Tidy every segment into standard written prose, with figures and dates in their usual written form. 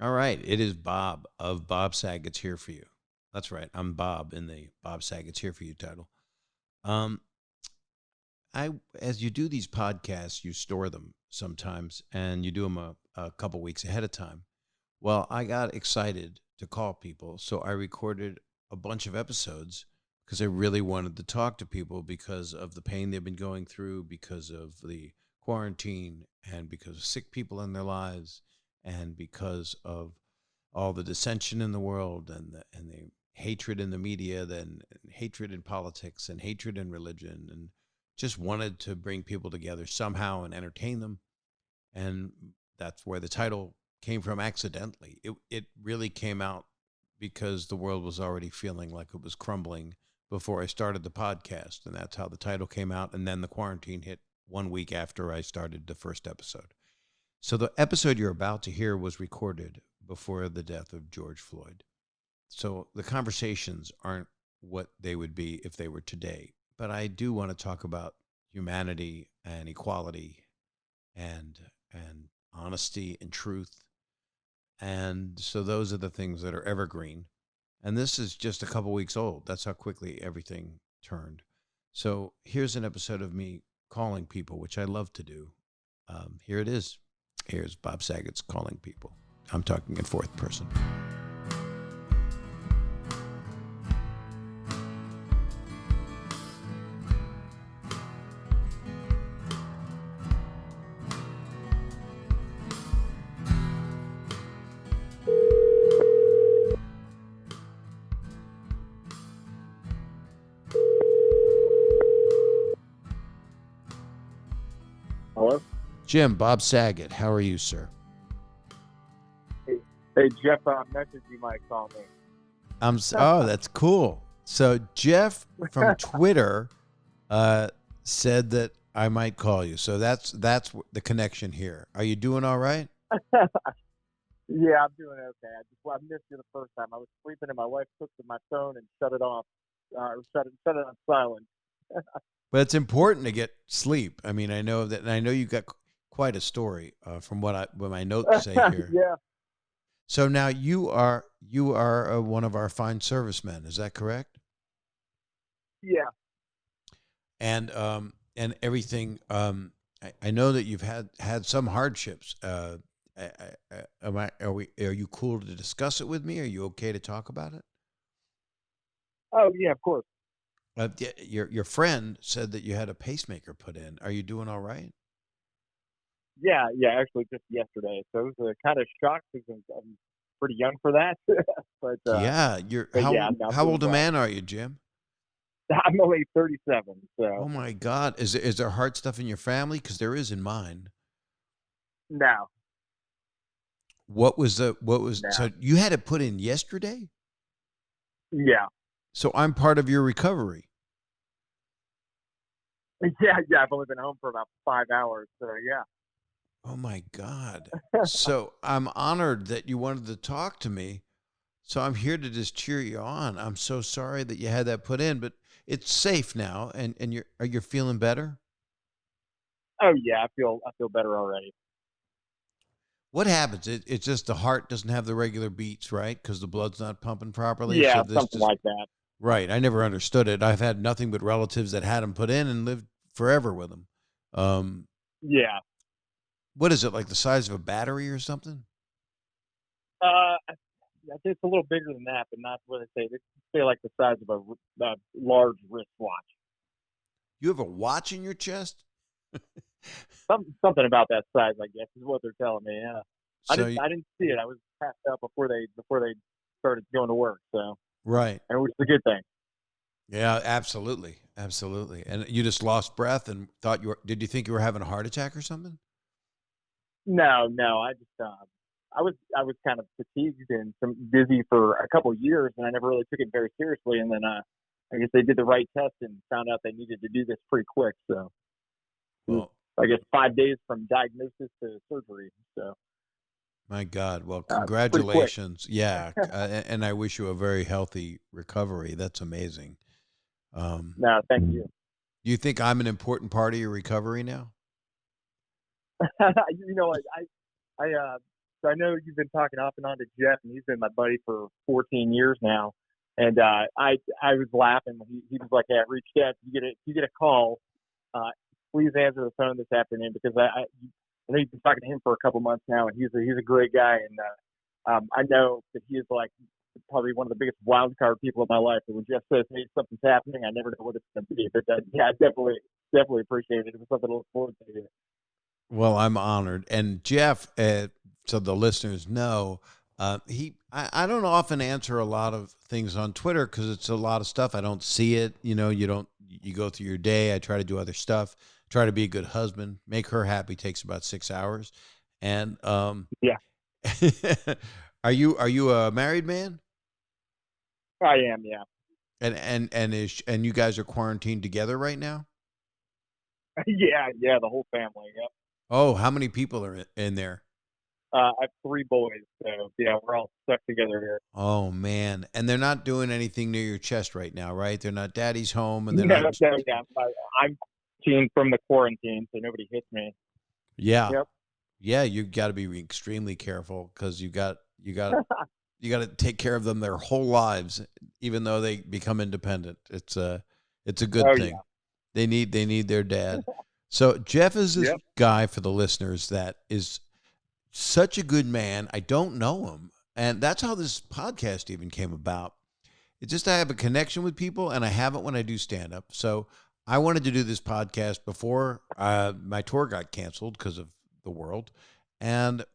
All right. It is Bob of Bob Saget's Here for You. That's right. I'm Bob in the Bob Saget's Here for You title. Um, as you do these podcasts, you store them sometimes and you do them a couple weeks ahead of time. Well, I got excited to call people. So I recorded a bunch of episodes because I really wanted to talk to people because of the pain they've been going through, because of the quarantine, and because of sick people in their lives, and because of all the dissension in the world and the hatred in the media, then hatred in politics and hatred in religion, and just wanted to bring people together somehow and entertain them. And that's where the title came from accidentally. It really came out because the world was already feeling like it was crumbling before I started the podcast, and that's how the title came out. And then the quarantine hit 1 week after I started the first episode. So the episode you're about to hear was recorded before the death of George Floyd. So the conversations aren't what they would be if they were today. But I do want to talk about humanity and equality and and honesty and truth. And so those are the things that are evergreen. And this is just a couple weeks old. That's how quickly everything turned. So here's an episode of me calling people, which I love to do. Here it is. Here's Bob Saget's Calling People. I'm talking in fourth person. Hello? Jim, Bob Saget, how are you, sir? Hey, Jeff, message you might call me. Oh, that's cool. So Jeff from Twitter said that I might call you. So that's the connection here. Are you doing all right? Yeah, I'm doing okay. I missed you the first time. I was sleeping and my wife took my phone and shut it off, or shut it on silent. But it's important to get sleep. I mean, I know that, and I know you got quite a story from what my notes say here. Yeah, So now you are one of our fine servicemen. Is that correct? yeah, And everything. I know that you've had some hardships. Are you cool to discuss it with me? Are you okay to talk about it? oh yeah, of course. Your friend said that you had a pacemaker put in. Are you doing all right? Yeah, yeah, actually just yesterday. So it was a kind of shock because I'm pretty young for that. but Yeah. You're but yeah, I'm how doing old a well. man are you, Jim? I'm only 37, Oh so my God. Is there hard stuff in your family? Because there is in mine. now, So now, you had it put in yesterday? yeah, So I'm part of your recovery. yeah. I've only been home for about 5 hours, so yeah. Oh my God. So I'm honored that you wanted to talk to me. So I'm here to just cheer you on. I'm so sorry that you had that put in, but it's safe now and you're feeling better? Oh yeah, I feel better already. What happens? It's just the heart doesn't have the regular beats, right? Because the blood's not pumping properly. So Yeah, this something just like that. right. I never understood it. I've had nothing but relatives that had them put in and lived forever with them. Um, Yeah. what is it, like the size of a battery or something? I think it's a little bigger than that, but not what they say. They say like the size of a large wristwatch. You have a watch in your chest? Something about that size, I guess, is what they're telling me. Yeah. I So didn't I didn't see it. I was passed out before they started going to work. So, right. and which is a good thing. Yeah, absolutely. Absolutely. And you just lost breath and thought did you think you were having a heart attack or something? No, no. I was kind of fatigued and some busy for a couple of years, and I never really took it very seriously. And then I guess they did the right test and found out they needed to do this pretty quick. So it was, Well, I guess, 5 days from diagnosis to surgery. So my God. Well, pretty quick. congratulations. Yeah. And I wish you a very healthy recovery. That's amazing. Um, No, thank you. do you think I'm an important part of your recovery now? You know, I So I know you've been talking off and on to Jeff, and he's been my buddy for 14 years now. And I was laughing. He was like, "Hey, I reached out. You get a call. Please answer the phone this afternoon because I know you've been talking to him for a couple months now, and he's a great guy. And I know that he is like probably one of the biggest wild card people in my life. And when Jeff says, "Hey, something's happening," I never know what it's going to be. But yeah, I definitely appreciate it. It was something to look forward to. Well, I'm honored. And Jeff, so the listeners know, I don't often answer a lot of things on Twitter because it's a lot of stuff. I don't see it. You go through your day. I try to do other stuff, try to be a good husband, make her happy takes about 6 hours. And, yeah. Are you a married man? I am. Yeah. And you guys are quarantined together right now? Yeah. The whole family. Yep. Oh, how many people are in there? I have 3 boys, so yeah, we're all stuck together here. Oh man, and they're not doing anything near your chest right now, right? They're not. Daddy's home, and they're No, not. yeah, I'm quarantined from the quarantine, so nobody hits me. Yeah, yep. Yeah, you've got to be extremely careful because you got to take care of them their whole lives, even though they become independent. It's a good thing. Yeah. They need their dad. So Jeff is this guy, for the listeners, that is such a good man. I don't know him. And that's how this podcast even came about. It's just I have a connection with people, and I have it when I do stand-up. So I wanted to do this podcast before my tour got canceled because of the world. And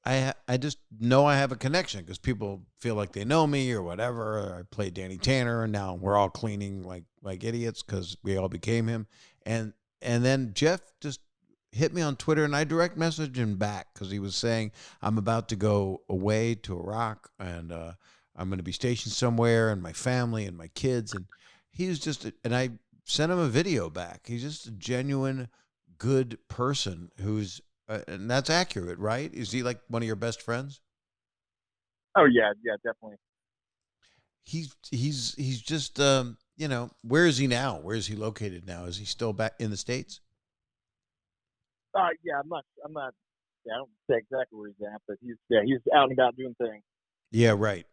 I just know I have a connection because people feel like they know me or whatever. I played Danny Tanner, and now we're all cleaning like idiots because we all became him. And then Jeff just hit me on Twitter, and I direct messaged him back because he was saying, I'm about to go away to Iraq, and I'm going to be stationed somewhere, and my family and my kids. And he was and I sent him a video back. He's just a genuine, good person who's, and that's accurate, right? Is he like one of your best friends? Oh yeah, definitely. He's just, where is he now? Where is he located now? Is he still back in the States? Yeah, I'm not. Yeah, I don't say exactly where he's at, but he's out and about doing things. Yeah, right.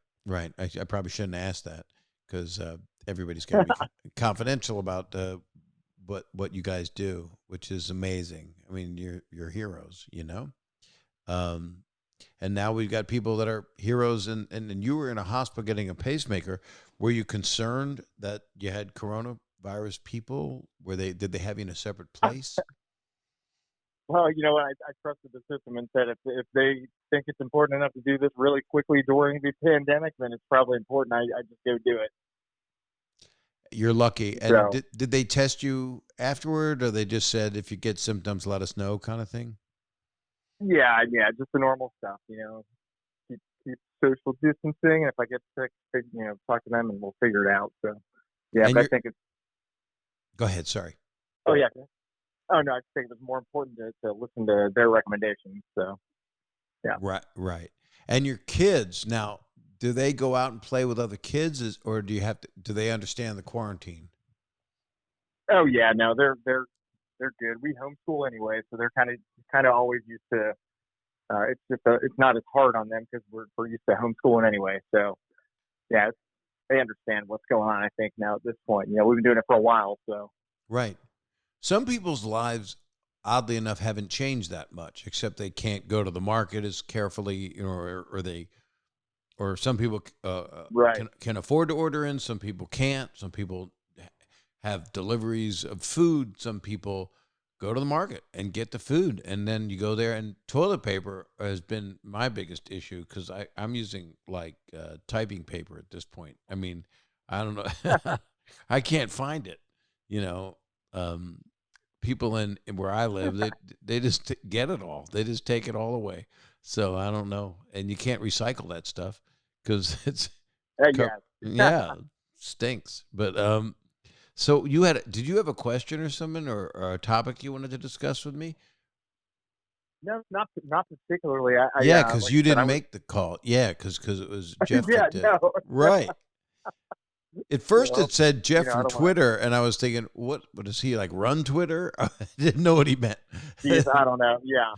I probably shouldn't ask that because everybody's got to be confidential about what you guys do, which is amazing. I mean, you're heroes, and now we've got people that are heroes, and you were in a hospital getting a pacemaker. Were you concerned that you had coronavirus people? Did they have you in a separate place? Well, I trusted the system and said if they think it's important enough to do this really quickly during the pandemic, then it's probably important. I just go do it. You're lucky. And did they test you afterward, or they just said if you get symptoms, let us know, kind of thing? Yeah, just the normal stuff. Keep social distancing. If I get sick, talk to them and we'll figure it out. So, yeah, but I think it's. Go ahead. Sorry. Oh yeah. Oh no, I think it was more important to listen to their recommendations. So, yeah. Right. And your kids now, do they go out and play with other kids, or do they understand the quarantine? Oh yeah, no, they're good. We homeschool anyway, so they're kind of always used to. It's not as hard on them because we're used to homeschooling anyway. So, yeah, they understand what's going on. I think now at this point, we've been doing it for a while. So, right. Some people's lives, oddly enough, haven't changed that much, except they can't go to the market as carefully, or some people can afford to order in. Some people can't. Some people have deliveries of food. Some people go to the market and get the food, and then you go there. And toilet paper has been my biggest issue because I'm using typing paper at this point. I mean, I don't know. I can't find it. People in where I live, they just get it all. They just take it all away. So I don't know. And you can't recycle that stuff because it's stinks. But so did you have a question or something or a topic you wanted to discuss with me? No, not particularly. Because you didn't make the call. Yeah, because it was Jeff that did. No. Right. At first, it said Jeff from Twitter, and I was thinking, what is he, like, run Twitter? I didn't know what he meant. Jeez, I don't know. Yeah.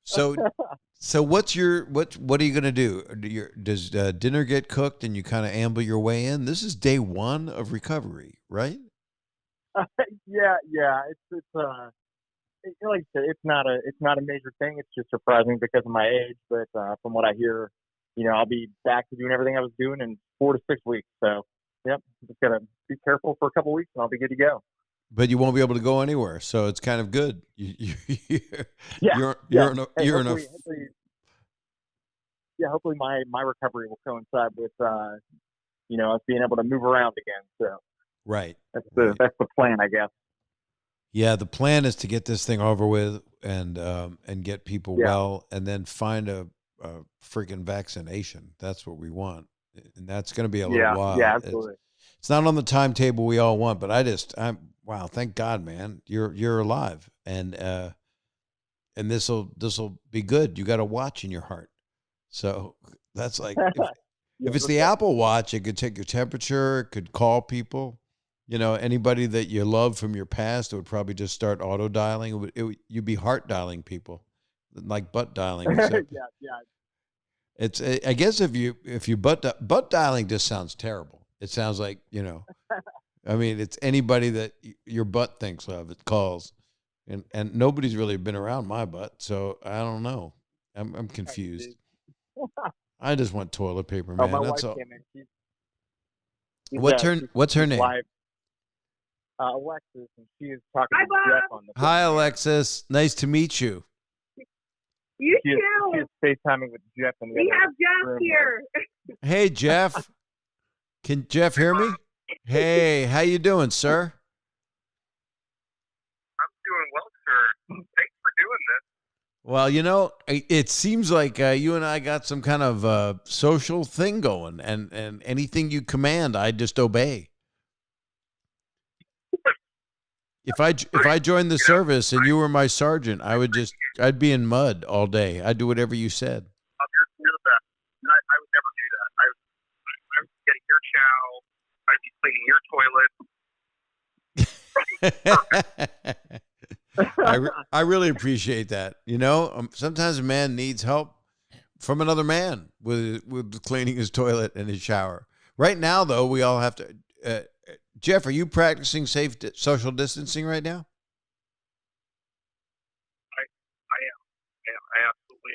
So So what are you going to do? Does dinner get cooked and you kind of amble your way in? This is day one of recovery, right? Yeah. Like I said, it's not a major thing. It's just surprising because of my age. But from what I hear, I'll be back to doing everything I was doing in 4 to 6 weeks. So, yep, just gotta be careful for a couple weeks, and I'll be good to go. But you won't be able to go anywhere, so it's kind of good. Yeah, yeah. Hey, you're in a hopefully my recovery will coincide with us being able to move around again. So right. That's the plan, I guess. Yeah, the plan is to get this thing over with and get people Yeah. well, and then find a freaking vaccination. That's what we want, and that's going to be a little while. Yeah, absolutely. It's not on the timetable we all want, but I'm wow, thank God, man, you're alive, and this'll be good. You got a watch in your heart, so that's like if it's the Apple Watch, it could take your temperature, it could call people. Anybody that you love from your past, it would probably just start auto dialing. You'd be heart dialing people, like butt dialing. Except yeah. It's I guess if you butt dialing just sounds terrible. It sounds like I mean, it's anybody that your butt thinks of. It calls, and nobody's really been around my butt, so I don't know. I'm confused. I just want toilet paper, man. My That's wife all. came in. What's her name? Live, Alexis, and she is talking to Jeff on the phone. Hi, Alexis. Nice to meet you. You She too. is FaceTiming with Jeff. We have Jeff here. Hey, Jeff. Can Jeff hear me? Hey, how you doing, sir? I'm doing well, sir. Thanks for doing this. Well, it seems like you and I got some kind of social thing going, and anything you command, I just obey. If I joined the service and you were my sergeant, I'd be in mud all day. I'd do whatever you said. You're the best. I would never do that. I would be getting your chow. I'd be cleaning your toilet. I really appreciate that. Sometimes a man needs help from another man with cleaning his toilet and his shower. Right now, though, we all have to. Jeff, are you practicing safe social distancing right now? I absolutely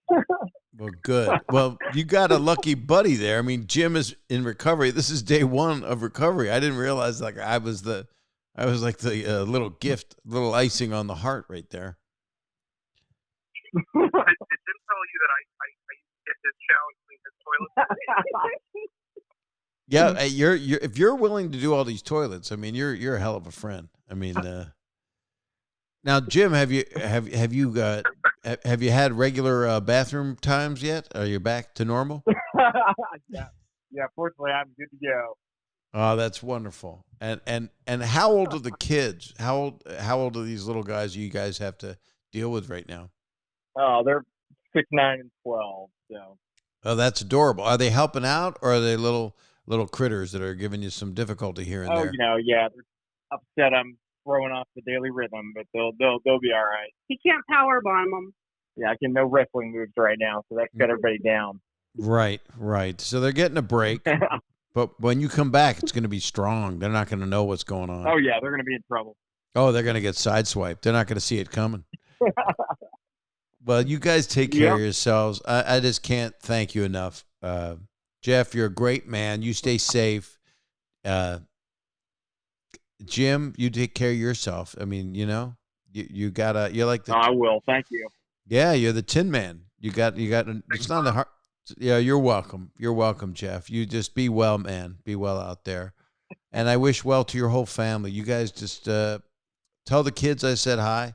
am. Well, good. Well, you got a lucky buddy there. I mean, Jim is in recovery. This is day one of recovery. I didn't realize I was like the little gift, little icing on the heart right there. It didn't tell you that I get his chow and clean his toilet. Yeah, if you're willing to do all these toilets, I mean, you're a hell of a friend. I mean, now, Jim, have you had regular bathroom times yet? Are you back to normal? Yeah. Fortunately, I'm good to go. Oh, that's wonderful. And how old are the kids? How old are these little guys you guys have to deal with right now? Oh, they're 6, 9, and 12. So. Oh, that's adorable. Are they helping out, or are they little critters that are giving you some difficulty here and there? Yeah, they're upset I'm throwing off the daily rhythm, but they'll be all right. He can't power bomb them. Yeah, I can no wrestling moves right now, so that's got everybody down. Right. So they're getting a break, but when you come back, it's going to be strong. They're not going to know what's going on. Oh yeah, they're going to be in trouble. Oh, they're going to get sideswiped. They're not going to see it coming. Well, you guys take care of yourselves. I just can't thank you enough. Jeff, you're a great man. You stay safe. Jim, you take care of yourself. I mean, you're like the. Oh, I will. Thank you. Yeah, you're the Tin Man. You got. It's not a hard. Yeah, you're welcome. You're welcome, Jeff. You just be well, man. Be well out there. And I wish well to your whole family. You guys just tell the kids I said hi.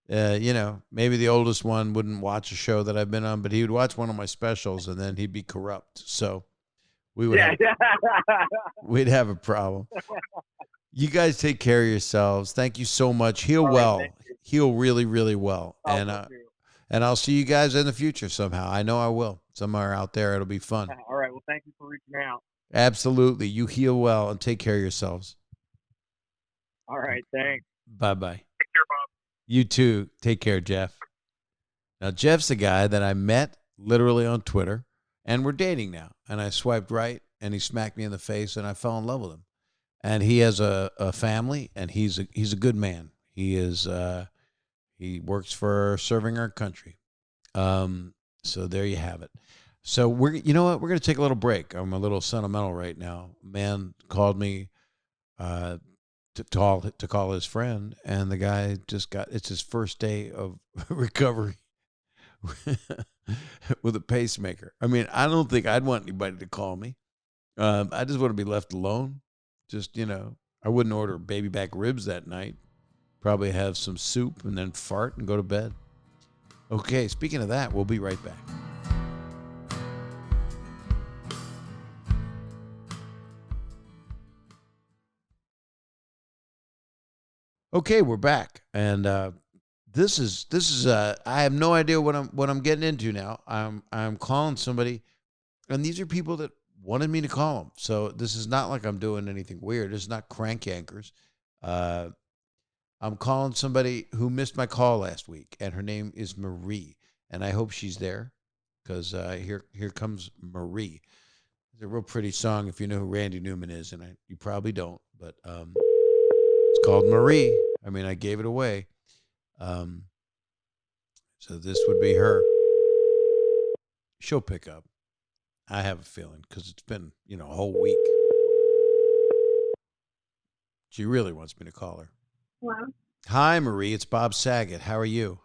Maybe the oldest one wouldn't watch a show that I've been on, but he would watch one of my specials and then he'd be corrupt. So we would we'd have a problem. You guys take care of yourselves. Thank you so much. Heal well. Heal really, really well. And I'll see you guys in the future somehow. I know I will. Somewhere out there. It'll be fun. All right. Well, thank you for reaching out. Absolutely. You heal well and take care of yourselves. All right. Thanks. Bye-bye. Take care, Bob. You too. Take care, Jeff. Now, Jeff's the guy that I met literally on Twitter, and we're dating now. And I swiped right, and he smacked me in the face, and I fell in love with him. And he has a family, and he's a good man. He works for serving our country. So there you have it. So you know what? We're going to take a little break. I'm a little sentimental right now. A man called me to call his friend, and the guy it's his first day of recovery with a pacemaker. I mean, I don't think I'd want anybody to call me. I just want to be left alone. Just, I wouldn't order baby back ribs that night. Probably have some soup and then fart and go to bed. Okay, speaking of that, we'll be right back. Okay, we're back, and this is I have no idea what I'm getting into now. I'm calling somebody, and these are people that wanted me to call them. So this is not like I'm doing anything weird. It's not crank yankers. I'm calling somebody who missed my call last week, and her name is Marie, and I hope she's there, because here comes Marie. It's a real pretty song if you know who Randy Newman is, and you probably don't, but it's called Marie. I mean, I gave it away. So this would be her. She'll pick up. I have a feeling, because it's been, a whole week. She really wants me to call her. Hello? Hi, Marie. It's Bob Saget. How are you?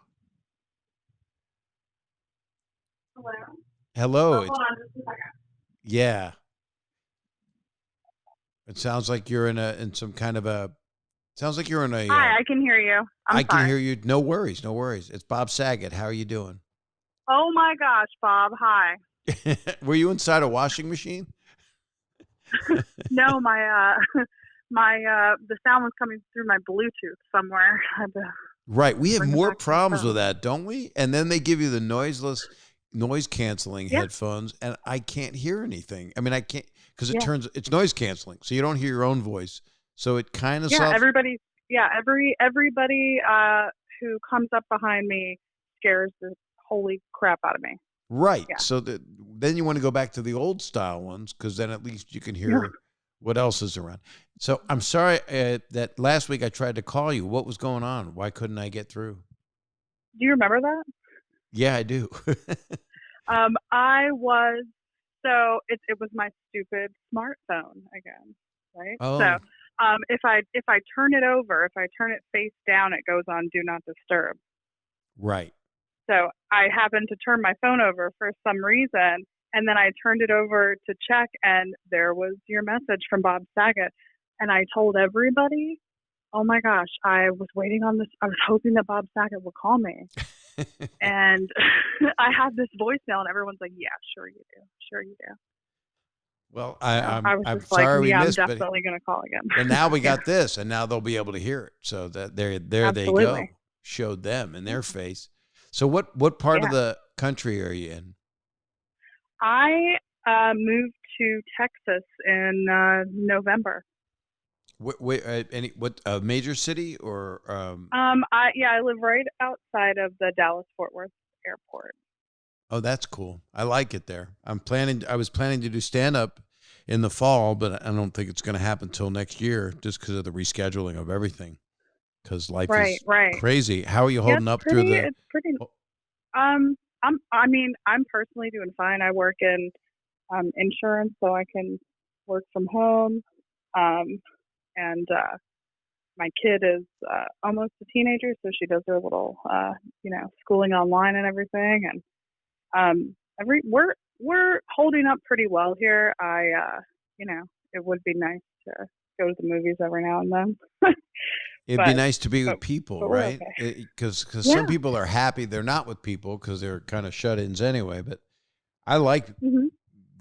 Hello? Hello. Oh, hold on just a second. Yeah. It sounds like you're in some kind of a. Sounds like you're in a. Hi, I can hear you. I can hear you. No worries. No worries. It's Bob Saget. How are you doing? Oh my gosh, Bob. Hi. Were you inside a washing machine? No, the sound was coming through my Bluetooth somewhere. I had to Right. We have bring it more back to the problems phone. with that, don't we? And then they give you the noise canceling Yeah. headphones, and I can't hear anything. I mean, I can't, because Yeah. it's noise canceling, so you don't hear your own voice. So it kind of Yeah, everybody who comes up behind me scares the holy crap out of me. Right. Yeah. So then you want to go back to the old style ones, because then at least you can hear what else is around. So I'm sorry that last week I tried to call you. What was going on? Why couldn't I get through? Do you remember that? Yeah, I do. It was my stupid smartphone again, right? Oh. So if I turn it over, if I turn it face down, it goes on do not disturb. Right. So I happened to turn my phone over for some reason, and then I turned it over to check, and there was your message from Bob Saget. And I told everybody, oh my gosh, I was waiting on this. I was hoping that Bob Saget would call me. And I had this voicemail, and everyone's like, yeah, sure you do. Sure you do. Well, I was I'm just sorry like, we yeah, missed, I'm definitely going to call again. and now we got this, and now they'll be able to hear it. So that there Absolutely. they go. Showed them in their face. So what part of the country are you in? I moved to Texas in November. What major city or? I live right outside of the Dallas-Fort Worth airport. Oh, that's cool. I like it there. I was planning to do stand-up in the fall, but I don't think it's going to happen till next year, just because of the rescheduling of everything. Because life is crazy. How are you holding up through the? It's pretty. I'm personally doing fine. I work in insurance, so I can work from home. And my kid is almost a teenager, so she does her little, schooling online and everything. And we're holding up pretty well here. It would be nice to go to the movies every now and then. It'd be nice to be with people, right? Okay. Because some people are happy they're not with people because they're kind of shut-ins anyway. But I like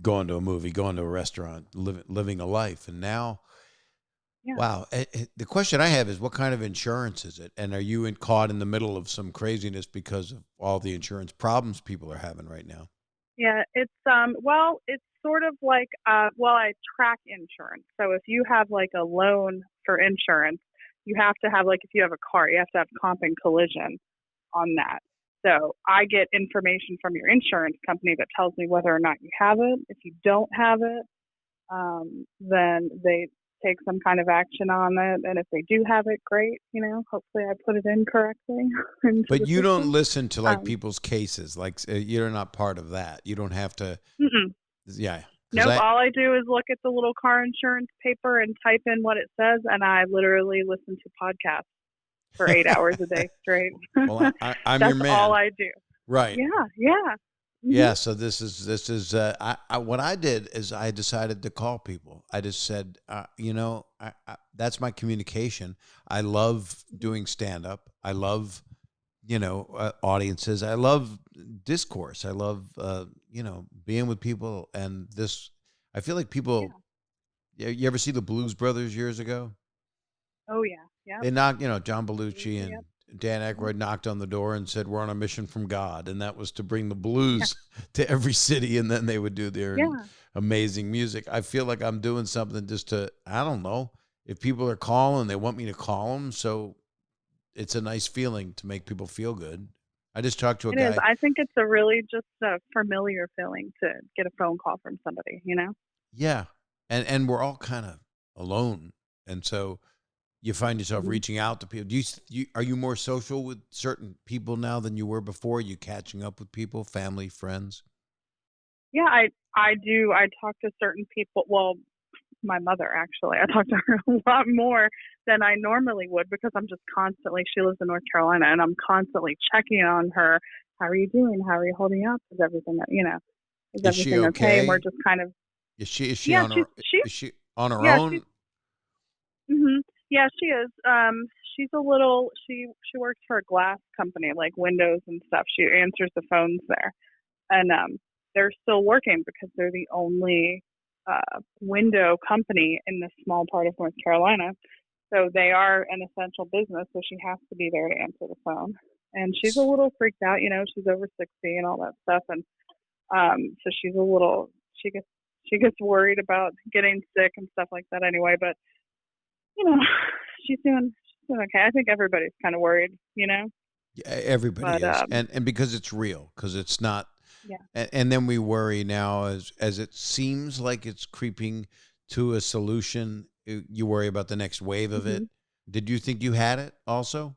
going to a movie, going to a restaurant, living a life. And now, wow. The question I have is, what kind of insurance is it? And are you caught in the middle of some craziness because of all the insurance problems people are having right now? Yeah, it's it's sort of like I track insurance. So if you have like a loan for insurance, you have to have, like, if you have a car, you have to have comp and collision on that. So I get information from your insurance company that tells me whether or not you have it. If you don't have it, then they take some kind of action on it. And if they do have it, great. Hopefully I put it in correctly. But you don't system. listen to like people's cases. Like you're not part of that. You don't have to. Mm-mm. Yeah. Nope. All I do is look at the little car insurance paper and type in what it says, and I literally listen to podcasts for 8 hours a day straight. Well, I'm That's your man. all I do. Right. Yeah. Mm-hmm. Yeah. So this is what I did is I decided to call people. I just said, that's my communication. I love doing stand up. I love, audiences. I love discourse. I love, being with people. And I feel like people, you ever see the Blues Brothers years ago? Oh yeah. Yeah. They knocked, John Belushi and Dan Aykroyd knocked on the door and said, "We're on a mission from God." And that was to bring the blues to every city. And then they would do their amazing music. I feel like I'm doing something just to, I don't know, if people are calling, they want me to call them. So it's a nice feeling to make people feel good. I just talked to a guy. It is. I think it's a really just a familiar feeling to get a phone call from somebody, Yeah. And we're all kind of alone. And so you find yourself reaching out to people. Are you more social with certain people now than you were before? Are you catching up with people, family, friends? Yeah, I do. I talk to certain people. Well, my mother, actually. I talk to her a lot more than I normally would because I'm just constantly, she lives in North Carolina, and I'm constantly checking on her. How are you doing? How are you holding up? Is everything, is everything okay? And we're just kind of. Is she on her own? Yeah, she is. She's a little. She works for a glass company, like windows and stuff. She answers the phones there, and they're still working because they're the only window company in this small part of North Carolina. So they are an essential business. So she has to be there to answer the phone. And she's a little freaked out. She's over 60 and all that stuff, and so she's a little. She gets worried about getting sick and stuff like that. Anyway, but. She's doing okay. I think everybody's kind of worried, Yeah, everybody is. And because it's real, because it's not. Yeah. And then we worry now as it seems like it's creeping to a solution. You worry about the next wave of it. Did you think you had it also?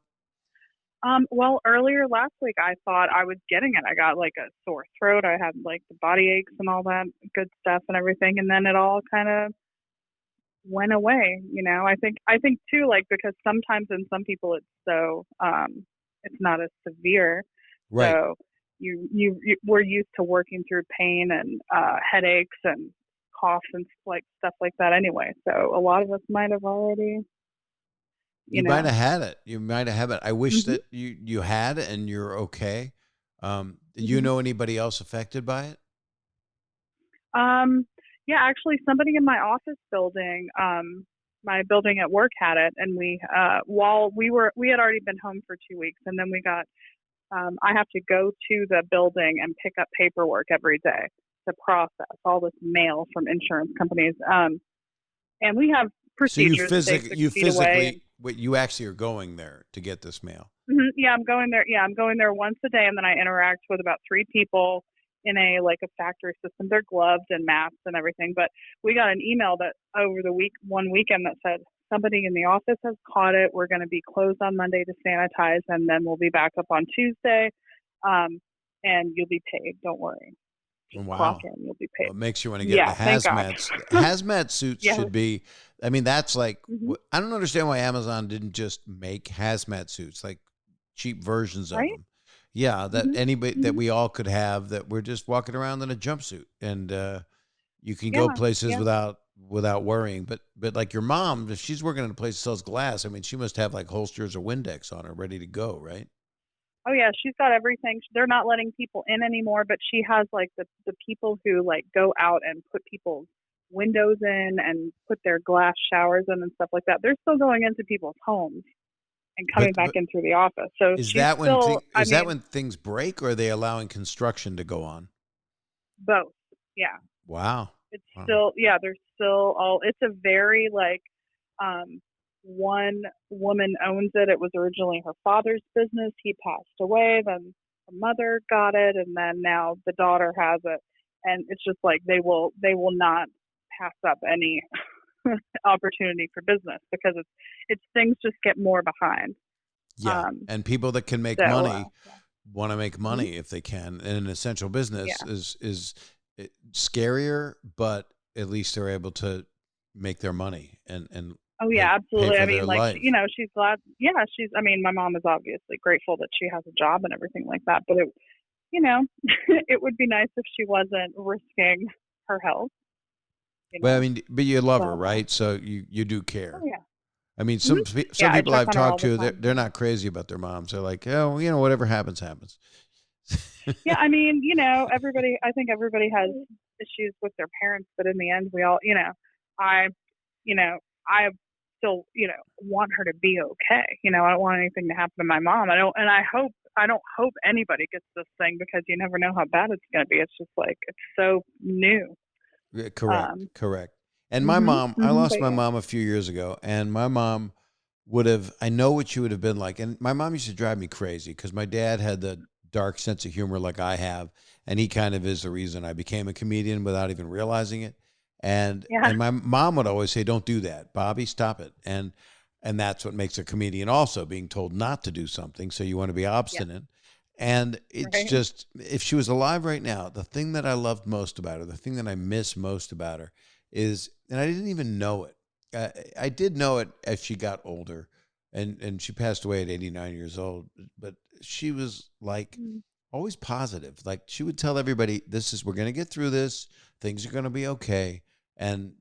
Well, earlier last week, I thought I was getting it. I got like a sore throat. I had like the body aches and all that good stuff and everything. And then it all kind of went away. I think too, like, because sometimes in some people it's so it's not as severe. Right. So we're used to working through pain and headaches and coughs and like stuff like that anyway. So a lot of us might have already you might have had it. You might have had it. I wish that you had and you're okay. Do you know anybody else affected by it? Yeah, actually, somebody in my office building, my building at work had it, and we had already been home for 2 weeks, and then we got, I have to go to the building and pick up paperwork every day to process all this mail from insurance companies, and we have procedures. So you physically, you actually are going there to get this mail. Yeah, I'm going there. Yeah, I'm going there once a day, and then I interact with about 3 people in a factory system. They're gloved and masks and everything. But we got an email that over the one weekend that said somebody in the office has caught it. We're going to be closed on Monday to sanitize, and then we'll be back up on Tuesday. And you'll be paid. Don't worry. Just clock in, you'll be paid. Well, it makes you want to get the hazmat. Hazmat suits should be. I mean, that's like. I don't understand why Amazon didn't just make hazmat suits, like cheap versions of them. Yeah, that anybody that we all could have, that we're just walking around in a jumpsuit, and you can go places without worrying. But like your mom, if she's working in a place that sells glass, I mean, she must have like holsters or Windex on her, ready to go, right? Oh yeah, she's got everything. They're not letting people in anymore, but she has like the people who like go out and put people's windows in and put their glass showers in and stuff like that. They're still going into people's homes and coming back in through the office. So is that when things break, or are they allowing construction to go on? Both. Yeah. Wow. It's still, there's still it's a very one woman owns it. It was originally her father's business. He passed away. Then the mother got it, and then now the daughter has it, and it's just like they will not pass up any opportunity for business because it's things just get more behind. Yeah, and people that can make So, money want to make mhm. money if they can. And an essential business Yeah. is scarier, but at least they're able to make their money and Oh yeah, pay absolutely. for I their mean, like, life. you know, she's glad. Yeah, I mean, my mom is obviously grateful that she has a job and everything like that. But you know, it would be nice if she wasn't risking her health. You Well, I know. mean, but you love her, So, right? So you do oh care. yeah. I mean, Hmm. some Yeah, I people check I've on her all talked the to, time. they're not crazy about their moms. They're like, oh, you know, whatever happens, happens. Yeah, I mean, you know, I think everybody has issues with their parents, but in the end, we all, I, you know, I still, want her to be okay. You know, I don't want anything to happen to my mom. I don't hope anybody gets this thing because you never know how bad it's going to be. It's just like, it's so new. Yeah, correct, Um, correct. And my mom, I but lost my yeah. mom a few years ago, and my mom I know what she would have been like. And my mom used to drive me crazy because my dad had the dark sense of humor like I have, and he kind of is the reason I became a comedian without even realizing it. And Yeah. my mom would always say, "Don't do that, Bobby, stop it." And that's what makes a comedian also being told not to do something. So you want to be Yeah. obstinate. And it's Right. just, if she was alive right now, the thing that I loved most about her, the thing that I miss most about her is, and I didn't even know it. I did know it as she got older, and she passed away at 89 years old. But she was like Mm. always positive. Like she would tell everybody, we're going to get through this. Things are going to be okay. And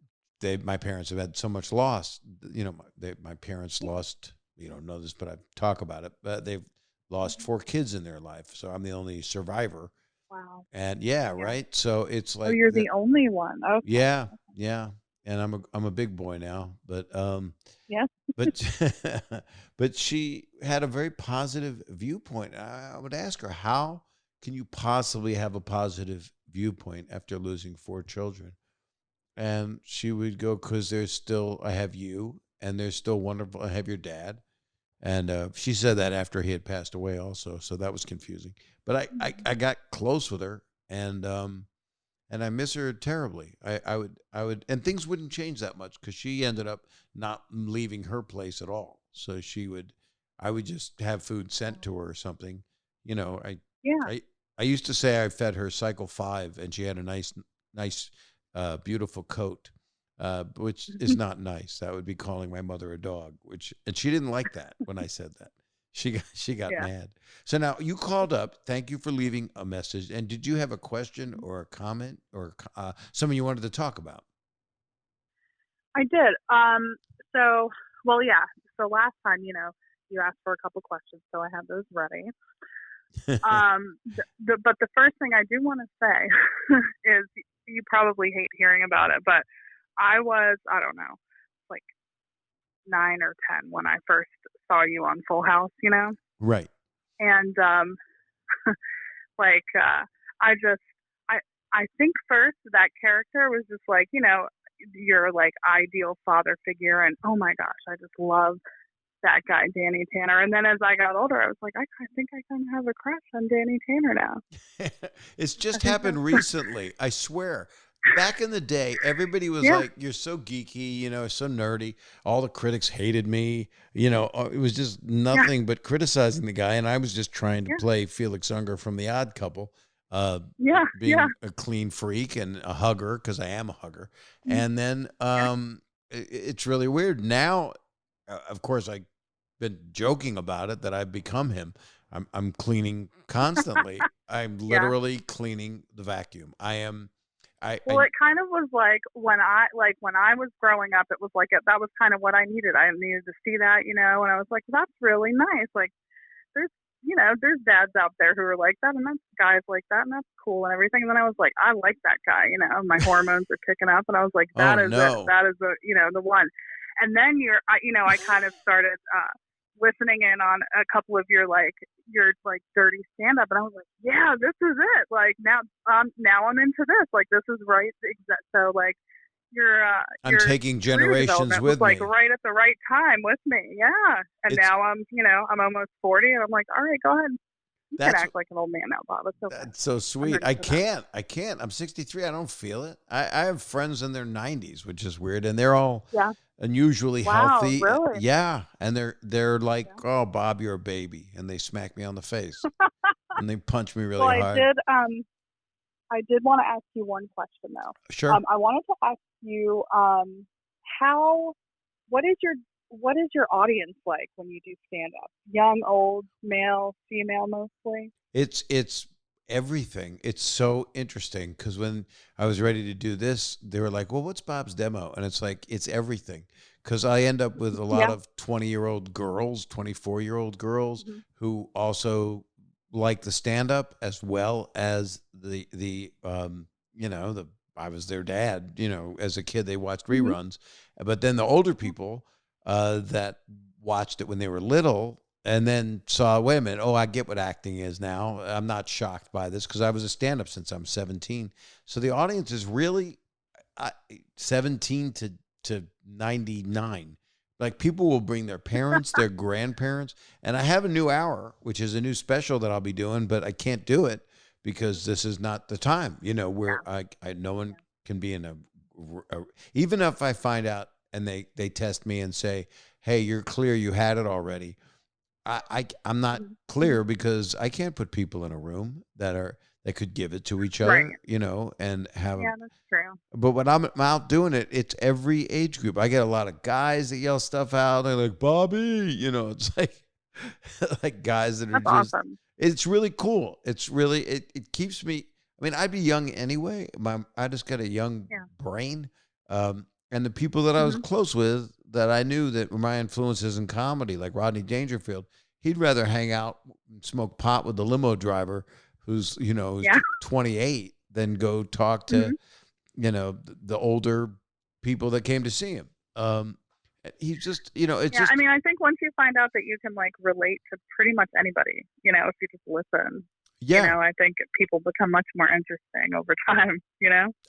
my parents have had so much loss. You know, my parents lost, you don't know this, but I talk about it, but they've lost 4 kids in their life. So I'm the only survivor. Wow. And yeah, Yeah. right. So it's Oh, like you're that. the only one. Okay. Yeah. Yeah. And I'm a big boy now, Yeah. but but she had a very positive viewpoint. I would ask her, how can you possibly have a positive viewpoint after losing 4 children? And she would go, because I have you, and there's still wonderful, I have your dad. And she said that after he had passed away also. So that was confusing. But I got close with her, and I miss her terribly. I would, and things wouldn't change that much because she ended up not leaving her place at all. So I would just have food sent to her or something. You know, Yeah. I used to say I fed her cycle 5, and she had a nice, beautiful coat, which is not nice. That would be calling my mother a dog, and she didn't like that when I said that. She got Yeah. mad. So now you called up. Thank you for leaving a message. And did you have a question or a comment or something you wanted to talk about? I did. So, well, yeah. So last time, you asked for a couple questions, so I have those ready. But the first thing I do want to say is you probably hate hearing about it, but I don't know, like 9 or 10 when I first saw you on Full House, Right. and like I just I think first that character was just like, your like ideal father figure, and oh my gosh, I just love that guy, Danny Tanner. And then as I got older, I was like, I think I kind of have a crush on Danny Tanner now. It's just happened recently. I swear. Back in the day, everybody was Yeah. like, "You're so geeky, so nerdy." All the critics hated me. It was just nothing but criticizing the guy, and I was just trying to play Felix Unger from The Odd Couple, being a clean freak and a hugger, because I am a hugger. And then it's really weird now. Of course, I've been joking about it that I've become him. I'm cleaning constantly. I'm literally cleaning the vacuum. I am. It kind of was like when I was growing up, it was like that was kind of what I needed. I needed to see that, and I was like, that's really nice. Like there's dads out there who are like that, and that's guys like that, and that's cool and everything. And then I was like, I like that guy, my hormones are kicking up, and I was like, that is it. That is the one. And then I kind of started listening in on a couple of your dirty stand up, and I was like, yeah, this is it. Like now I'm into this. Like this is right. So like I'm taking generations with was, like, right at the right time with me. Yeah. And now I'm almost 40, and I'm like, all right, go ahead. You can act like an old man now, Bob. It's okay. That's so sweet. I can't. I'm 63. I don't feel it. I have friends in their 90s, which is weird, and they're all unusually healthy. Really? Yeah, and they're like, "Oh, Bob, you're a baby," and they smack me on the face and they punch me really hard. I did want to ask you one question though. Sure. I wanted to ask you, what is your audience like when you do stand up? Young, old, male, female, mostly? It's everything. It's so interesting because when I was ready to do this, they were like, "Well, what's Bob's demo?" And it's like, it's everything. Because I end up with a lot of 20-year-old girls, 24-year-old girls who also like the stand-up as well as I was their dad, as a kid, they watched reruns. But then the older people that watched it when they were little and then saw, wait a minute, I get what acting is now. I'm not shocked by this because I was a stand-up since I'm 17. So the audience is really 17 to 99. Like, people will bring their parents, their grandparents. And I have a new hour, which is a new special that I'll be doing, but I can't do it because this is not the time, where no one can be in a even if I find out and they test me and say, hey, you're clear, you had it already. I'm not clear because I can't put people in a room that could give it to each other, and have. Yeah, that's true. But when I'm out doing it, it's every age group. I get a lot of guys that yell stuff out. They're like, Bobby, it's like, like guys that are just, awesome. It's really cool. It's really, it keeps me, I mean, I'd be young anyway. I just got a young brain. And the people that I was close with that I knew that were my influences in comedy, like Rodney Dangerfield, he'd rather hang out and smoke pot with the limo driver who's 28 than go talk to, the older people that came to see him. He's just, it's just. I mean, I think once you find out that you can relate to pretty much anybody, if you just listen. Yeah. I think people become much more interesting over time,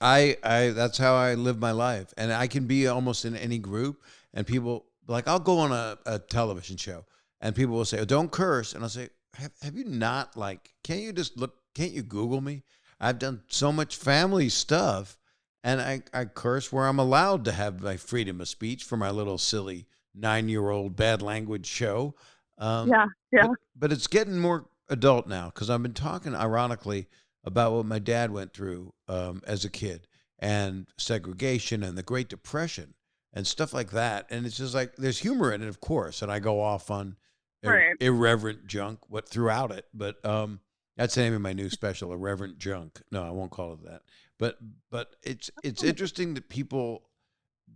I that's how I live my life. And I can be almost in any group, and people, like, I'll go on a television show and people will say, oh, don't curse. And I'll say, have you not, can't you Google me? I've done so much family stuff, and I curse where I'm allowed to have my freedom of speech for my little silly 9-year-old bad language show. But it's getting more adult now because I've been talking, ironically, about what my dad went through as a kid, and segregation and the Great Depression and stuff like that. And it's just like, there's humor in it, of course. And I go off on irreverent junk throughout it. But that's the name of my new special, Irreverent Junk. No, I won't call it that. But it's interesting that people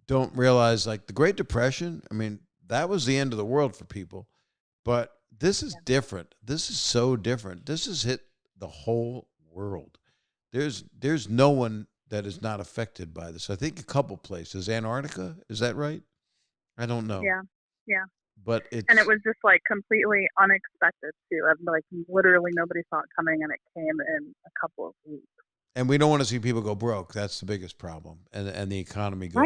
don't realize, like, the Great Depression, I mean, that was the end of the world for people. But this is different. This is so different. This has hit the whole world. There's no one that is not affected by this. I think a couple places. Antarctica, is that right? I don't know. Yeah. But it was just completely unexpected too. Literally nobody saw it coming, and it came in a couple of weeks. And we don't want to see people go broke. That's the biggest problem, and the economy go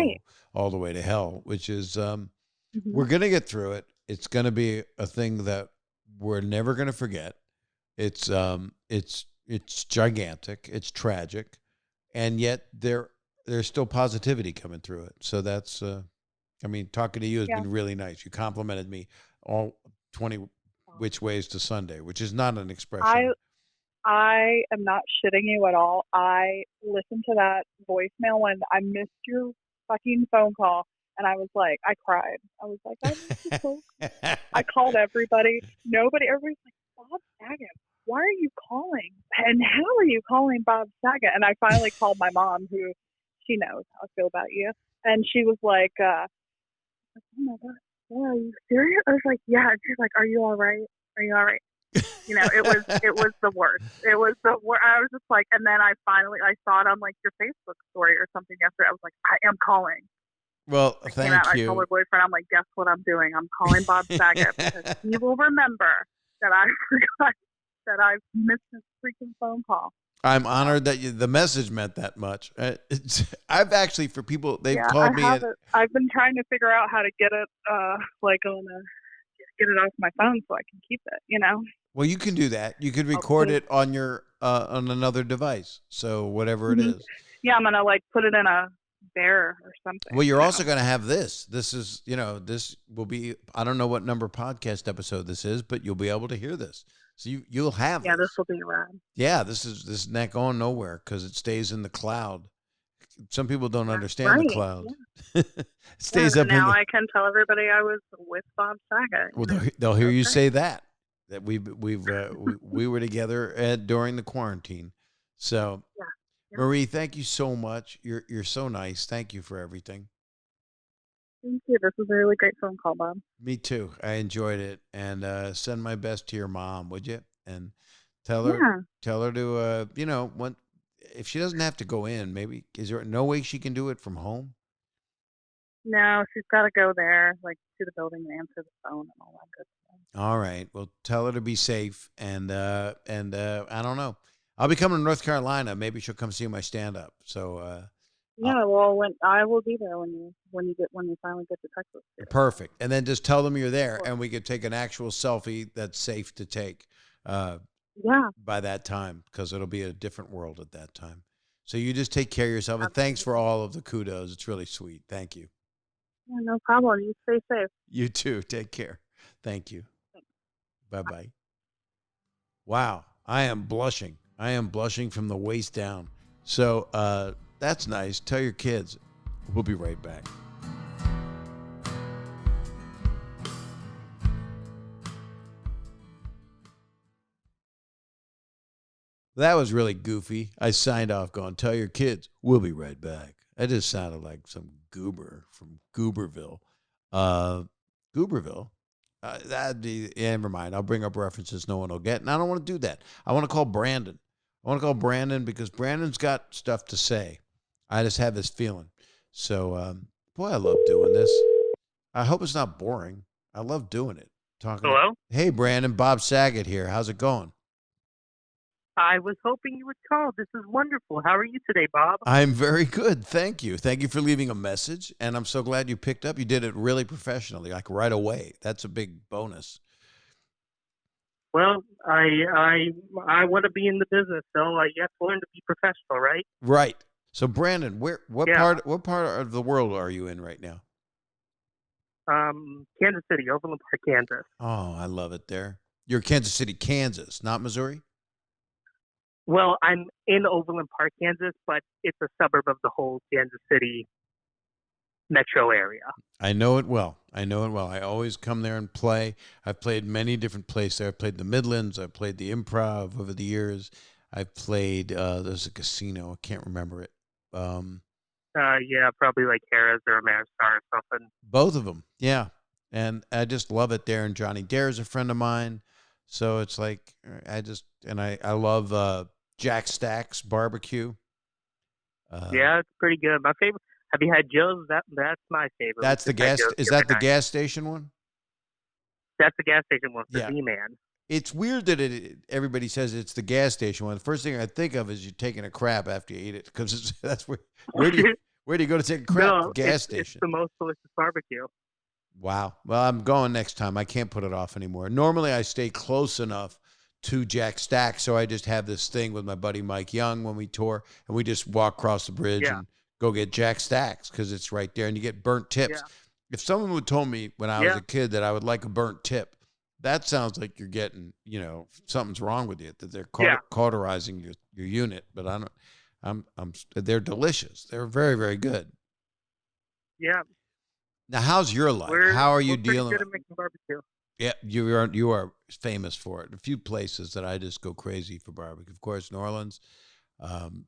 all the way to hell. Which is, we're going to get through it. It's going to be a thing that we're never going to forget. It's gigantic. It's tragic, and yet there's still positivity coming through it. So that's. I mean, talking to you has been really nice. You complimented me all 20 which ways to Sunday, which is not an expression. I am not shitting you at all. I listened to that voicemail when I missed your fucking phone call, and I was like, I cried. I was like, I missed your phone call. I called everybody. Everybody's like, Bob Saget, why are you calling? And how are you calling Bob Saget? And I finally called my mom, who she knows how I feel about you. And she was like, oh my God, are you serious? I was like, yeah. And she's like, are you all right? Are you all right? It was the worst. It was the worst. I was just like, and then I saw it on your Facebook story or something yesterday. I was like, I am calling. Well, thank you. I told my boyfriend, I'm like, guess what I'm doing? I'm calling Bob Saget because he will remember that I forgot that I missed his freaking phone call. I'm honored that the message meant that much. I've actually, for people, they've called me. I've been trying to figure out how to get it, get it off my phone so I can keep it. Well, you can do that. You could I'll record put it on your on another device. So whatever it Mhm. is. Yeah, I'm gonna like put it in a bear or something. Well, you're You also know. going to have this. This is, this will be, I don't know what number podcast episode this is, but you'll be able to hear this. So you'll have Yeah, this this. will be around. Yeah, this is not going nowhere because it stays in the cloud. Some people don't That's understand the right. cloud. Yeah. It Yeah, stays and up in now the. I can tell everybody I was with Bob Saget. Well, You know. they'll hear you Okay. say that we were together during the quarantine. So, Yeah. Yeah. Marie, thank you so much. You're so nice. Thank you for everything. Thank you. This was a really great phone call, Bob. Me too. I enjoyed it, and send my best to your mom, would you? And tell her Yeah. tell her to when if she doesn't have to go in, maybe is there no way she can do it from home? No, she's got to go there, like to the building and answer the phone and all that good stuff. All right. Well, tell her to be safe, and I don't know. I'll be coming to North Carolina. Maybe she'll come see my stand up. So Yeah, well, when I will be there when you finally get to Texas. Too. perfect. And then just tell them you're there, Cool. and we could take an actual selfie that's safe to take. Yeah. By that time, because it'll be a different world at that time. So you just take care of yourself, and Absolutely. thanks for all of the kudos. It's really sweet. Thank you. Yeah, no problem. You stay safe. You too. Take care. Thank you. Bye-bye. Wow. I am blushing. I am blushing from the waist down. So that's nice. Tell your kids. We'll be right back. That was really goofy. I signed off going, tell your kids, we'll be right back. That just sounded like some goober from Gooberville. Gooberville? That'd be, yeah, never mind. I'll bring up references no one will get. And I don't want to do that. I want to call Brandon. I want to call Brandon because Brandon's got stuff to say. I just have this feeling. So, boy, I love doing this. I hope it's not boring. I love doing it. Hello? Hey, Brandon, Bob Saget here. How's it going? I was hoping you would call. This is wonderful. How are you today, Bob? I'm very good. Thank you. Thank you for leaving a message. And I'm so glad you picked up. You did it really professionally, like right away. That's a big bonus. Well, I want to be in the business, so you have to learn to be professional, right? Right. So Brandon, what Yeah. part of the world are you in right now? Kansas City, Overland Park, Kansas. Oh, I love it there. You're Kansas City, Kansas, not Missouri? Well, I'm in Overland Park, Kansas, but it's a suburb of the whole Kansas City metro area. I know it well. I always come there and play. I've played many different places there. I've played the Midlands. I've played the Improv over the years. I've played, there's a casino. I can't remember it. Yeah, probably like Harrah's or Ameristar or something. Both of them, yeah. And I just love it there. And Johnny Dare is a friend of mine. So it's like, I love Jack Stack's barbecue. Yeah, it's pretty good. My favorite. Have you had Joe's? That's my favorite. That's the gas. Is that the gas station one? That's the gas station one for Yeah. Z-Man. It's weird that everybody says it's the gas station one. The first thing I think of is you taking a crap after you eat it, because that's where do you go to take a crap? No, The gas it's station. the most delicious barbecue. Wow. Well, I'm going next time. I can't put it off anymore. Normally, I stay close enough to Jack Stack, so I just have this thing with my buddy Mike Young when we tour, and we just walk across the bridge and go get Jack Stack's because it's right there, and you get burnt tips. Yeah. If someone would told me when I was a kid that I would like a burnt tip, that sounds like you're getting, something's wrong with you, that they're cauterizing your unit. But I don't. They're delicious. They're very, very good. Yeah. Now, how's your life? How are you dealing? We're good at making barbecue. Yeah, you are famous for it. A few places that I just go crazy for barbecue. Of course, New Orleans,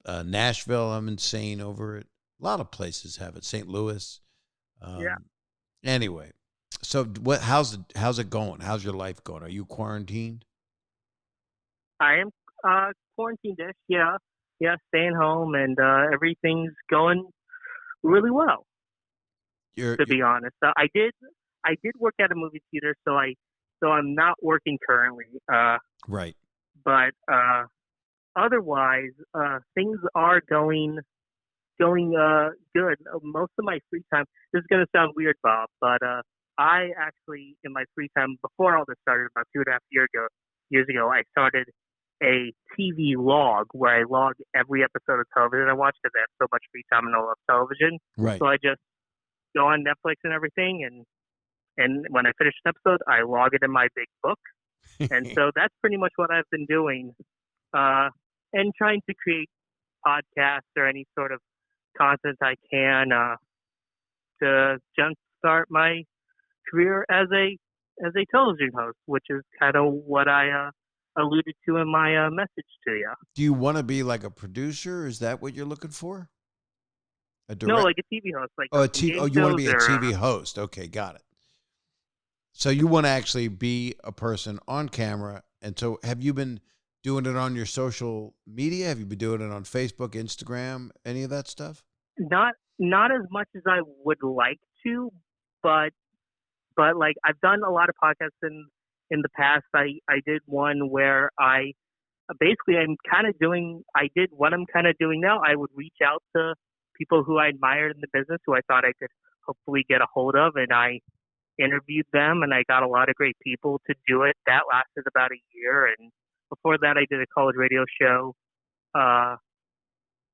Nashville. I'm insane over it. A lot of places have it. St. Louis. Anyway, so how's it going? How's your life going? Are you quarantined? I am quarantined-ish. Yeah, staying home, and everything's going really well. To be honest, I did work at a movie theater, so I'm not working currently. Right. But otherwise, things are going good. Most of my free time. This is gonna sound weird, Bob, but I actually, in my free time before all this started, about 2.5 years years ago, I started a TV log where I log every episode of television I watch because I have so much free time and I love television. Right. So I just go on Netflix and everything, and when I finish an episode, I log it in my big book. And so that's pretty much what I've been doing, and trying to create podcasts or any sort of content I can to jumpstart my career as a television host, which is kind of what I alluded to in my message to you. Do you want to be like a producer? Is that what you're looking for? No, like a TV host. Like you want to be a TV host. Okay, got it. So you want to actually be a person on camera. And so have you been doing it on your social media? Have you been doing it on Facebook, Instagram, any of that stuff? Not as much as I would like to, but like I've done a lot of podcasts in the past. I did one where I did what I'm kind of doing now. I would reach out to people who I admired in the business who I thought I could hopefully get a hold of, and I interviewed them, and I got a lot of great people to do it. That lasted about a year, and before that I did a college radio show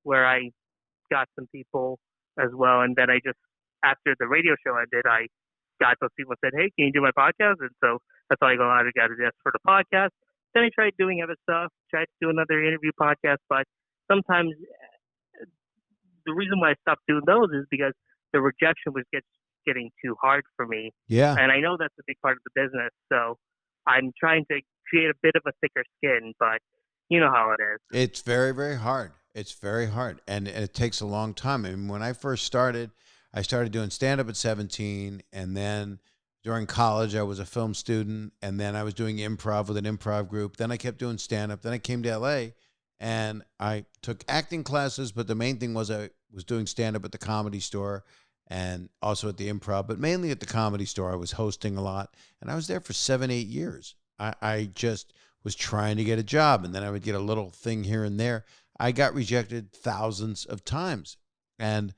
where I got some people as well, and then after the radio show ended, I got those people and said, hey, can you do my podcast? And so that's all I got to do for the podcast. Then I tried doing other stuff, tried to do another interview podcast, but sometimes the reason why I stopped doing those is because the rejection was getting too hard for me. Yeah. And I know that's a big part of the business, so I'm trying to create a bit of a thicker skin, but you know how it is. It's very, very hard. It's very hard, and it takes a long time. I mean, when I first started, I started doing stand-up at 17, and then during college, I was a film student, and then I was doing improv with an improv group. Then I kept doing stand-up. Then I came to L.A., and I took acting classes, but the main thing was I was doing stand-up at the Comedy Store and also at the improv, but mainly at the Comedy Store. I was hosting a lot, and I was there for 7-8 years. I just was trying to get a job, and then I would get a little thing here and there. I got rejected thousands of times, and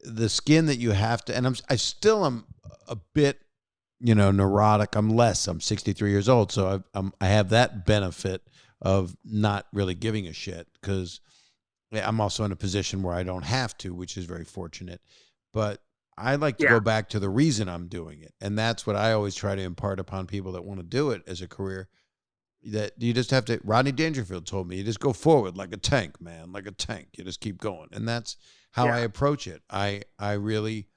the skin that you have to, and I still am a bit, neurotic. I'm 63 years old, so I have that benefit of not really giving a shit because I'm also in a position where I don't have to, which is very fortunate. But I like to go back to the reason I'm doing it, and that's what I always try to impart upon people that want to do it as a career. That you just have to. Rodney Dangerfield told me, you just go forward like a tank, man, like a tank. You just keep going, and that's how I approach it. I really.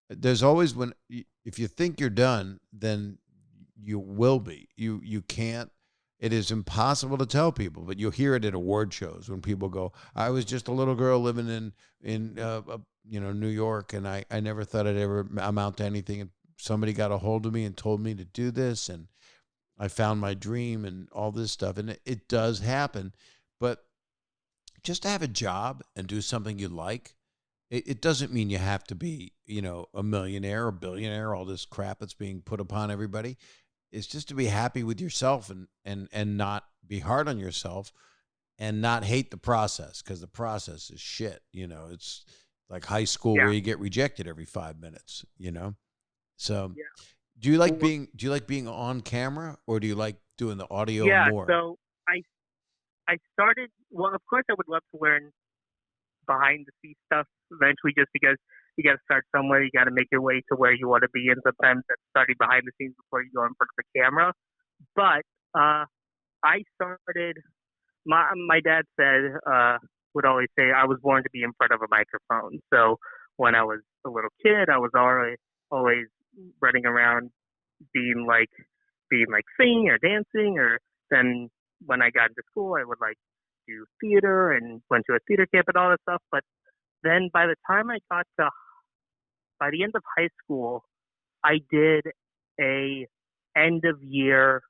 There's always if you think you're done, then you will be. You can't. It is impossible to tell people, but you'll hear it at award shows when people go, "I was just a little girl living in New York, and I never thought I'd ever amount to anything. And somebody got a hold of me and told me to do this, and I found my dream and all this stuff." And it does happen, but just to have a job and do something you like, it doesn't mean you have to be, a millionaire or billionaire, all this crap that's being put upon everybody. It's just to be happy with yourself and not be hard on yourself and not hate the process, because the process is shit. It's like high school where you get rejected every 5 minutes, So do you like being on camera, or do you like doing the audio more? Yeah, so I started, well, of course I would love to learn behind the scenes stuff eventually, just because you got to start somewhere. You got to make your way to where you want to be, and sometimes that's starting behind the scenes before you go in front of the camera. But I started. My dad would always say I was born to be in front of a microphone. So when I was a little kid, I was always running around being like singing or dancing, or then when I got into school, I would do theater and went to a theater camp and all that stuff. But then by the time I got to, by the end of high school, I did a end of year.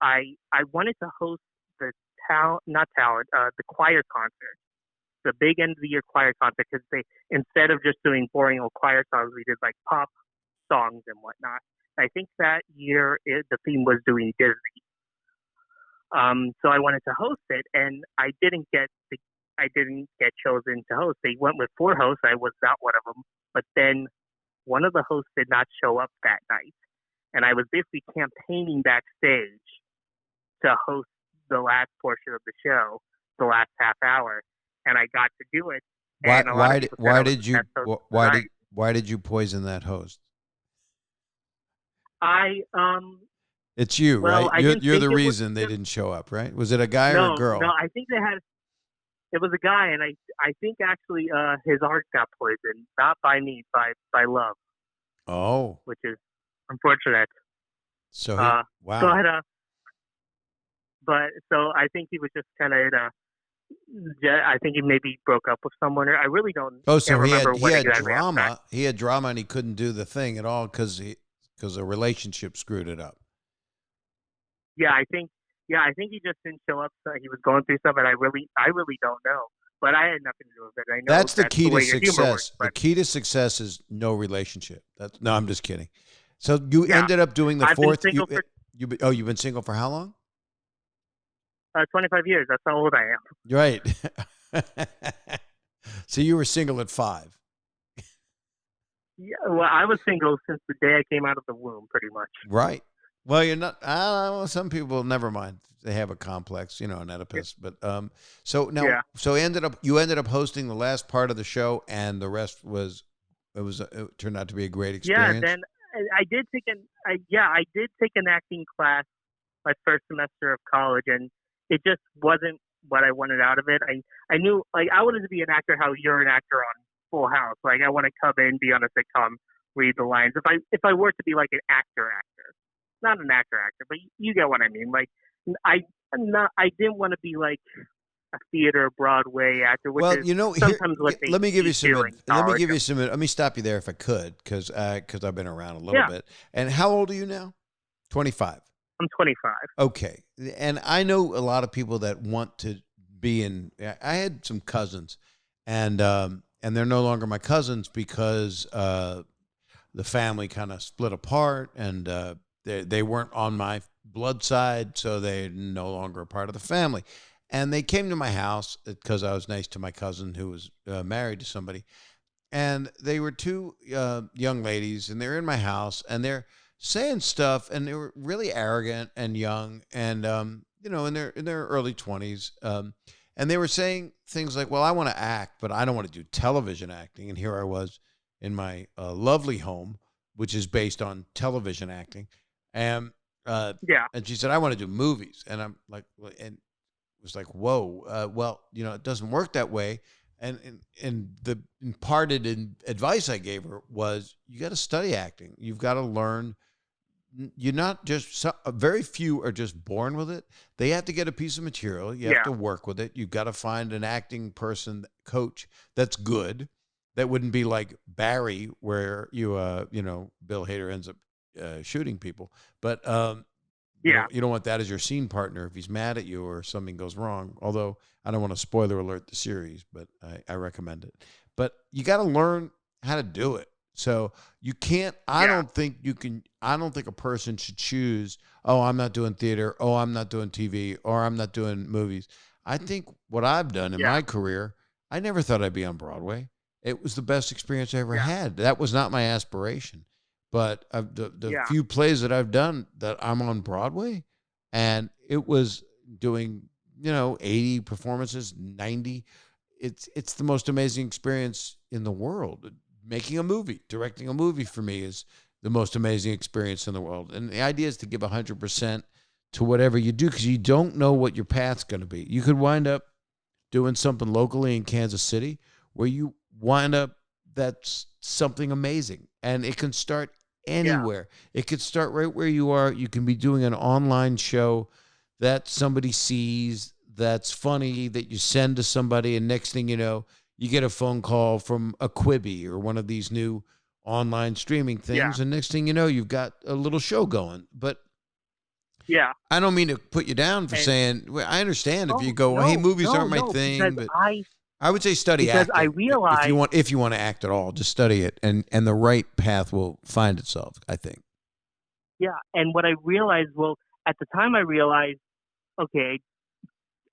I wanted to host the choir concert, the big end of the year choir concert, because instead of just doing boring old choir songs, we did pop songs and whatnot. I think that year the theme was doing Disney. So I wanted to host it, and I didn't get chosen to host. They went with 4 hosts. I was not one of them. But then one of the hosts did not show up that night, and I was basically campaigning backstage to host the last portion of the show, the last half hour, and I got to do it. And Why did you poison that host? It's you, well, right? You're the reason they didn't show up, right? Was it a guy or a girl? No, I think it was a guy, and I think actually his heart got poisoned, not by me, by love. Oh. Which is unfortunate. So wow. But so I think he was just kind of I think he maybe broke up with someone. I really don't. Oh, so he had drama. He had drama, and he couldn't do the thing at all because a relationship screwed it up. Yeah, I think he just didn't show up. So he was going through stuff, and I really don't know. But I had nothing to do with it. I know that's the key to success. The key to success is no relationship. No, I'm just kidding. So you ended up doing the fourth. You've been single for how long? 25 years. That's how old I am. Right. So you were single at 5. Yeah. Well, I was single since the day I came out of the womb, pretty much. Right. Well, you're not. Some people, never mind. They have a complex, an Oedipus. But so now, so you ended up hosting the last part of the show, and the rest it turned out to be a great experience. Yeah. Then I did take an acting class my first semester of college, and it just wasn't what I wanted out of it. I knew, like, I wanted to be an actor how you're an actor on Full House. Like, I want to come in, be on a sitcom, read the lines. If I were to be like an actor, not an actor, but you get what I mean. Like, I didn't want to be like a theater Broadway actor. Which is sometimes what they let me give you some. Let me stop you there if I could, because I've been around a little bit. And how old are you now? 25. I'm 25. Okay. And I know a lot of people that want to be in. I had some cousins, and they're no longer my cousins because the family kind of split apart, and they weren't on my blood side, so they're no longer a part of the family. And they came to my house because I was nice to my cousin who was married to somebody. And they were two young ladies, and they're in my house, and they're saying stuff, and they were really arrogant and young, and in their early 20s, and they were saying things like, "Well, I want to act, but I don't want to do television acting." And here I was in my lovely home, which is based on television acting, and and she said, "I want to do movies," and I'm like, and it was like, "Whoa, well, it doesn't work that way." And the imparted advice I gave her was, you got to study acting. You've got to learn. You're not just, very few are just born with it. They have to get a piece of material. You have to work with it. You've got to find an acting coach that's good. That wouldn't be like Barry, where Bill Hader ends up shooting people. But you don't want that as your scene partner if he's mad at you or something goes wrong. Although I don't want to spoiler alert the series, but I recommend it. But you got to learn how to do it. So you can't. I don't think a person should choose, "Oh, I'm not doing theater. Oh, I'm not doing TV, or I'm not doing movies." I think what I've done in my career, I never thought I'd be on Broadway. It was the best experience I ever had. That was not my aspiration. But the few plays that I've done that I'm on Broadway, and it was doing 80 performances, 90. It's the most amazing experience in the world. Making a movie, directing a movie for me is the most amazing experience in the world. And the idea is to give 100% to whatever you do, because you don't know what your path's going to be. You could wind up doing something locally in Kansas City where you wind up, that's something amazing. And it can start anywhere. It could start right where you are. You can be doing an online show that somebody sees, that's funny, that you send to somebody, and next thing you know, you get a phone call from a Quibi or one of these new online streaming things, and next thing you know, you've got a little show going. But I don't mean to put you down for saying, well, I understand if you go, "Hey, movies aren't my thing," but I would say study acting. I realize if you want to act at all, just study it, and the right path will find itself, I think. Yeah, and what I realized, at the time I realized, okay,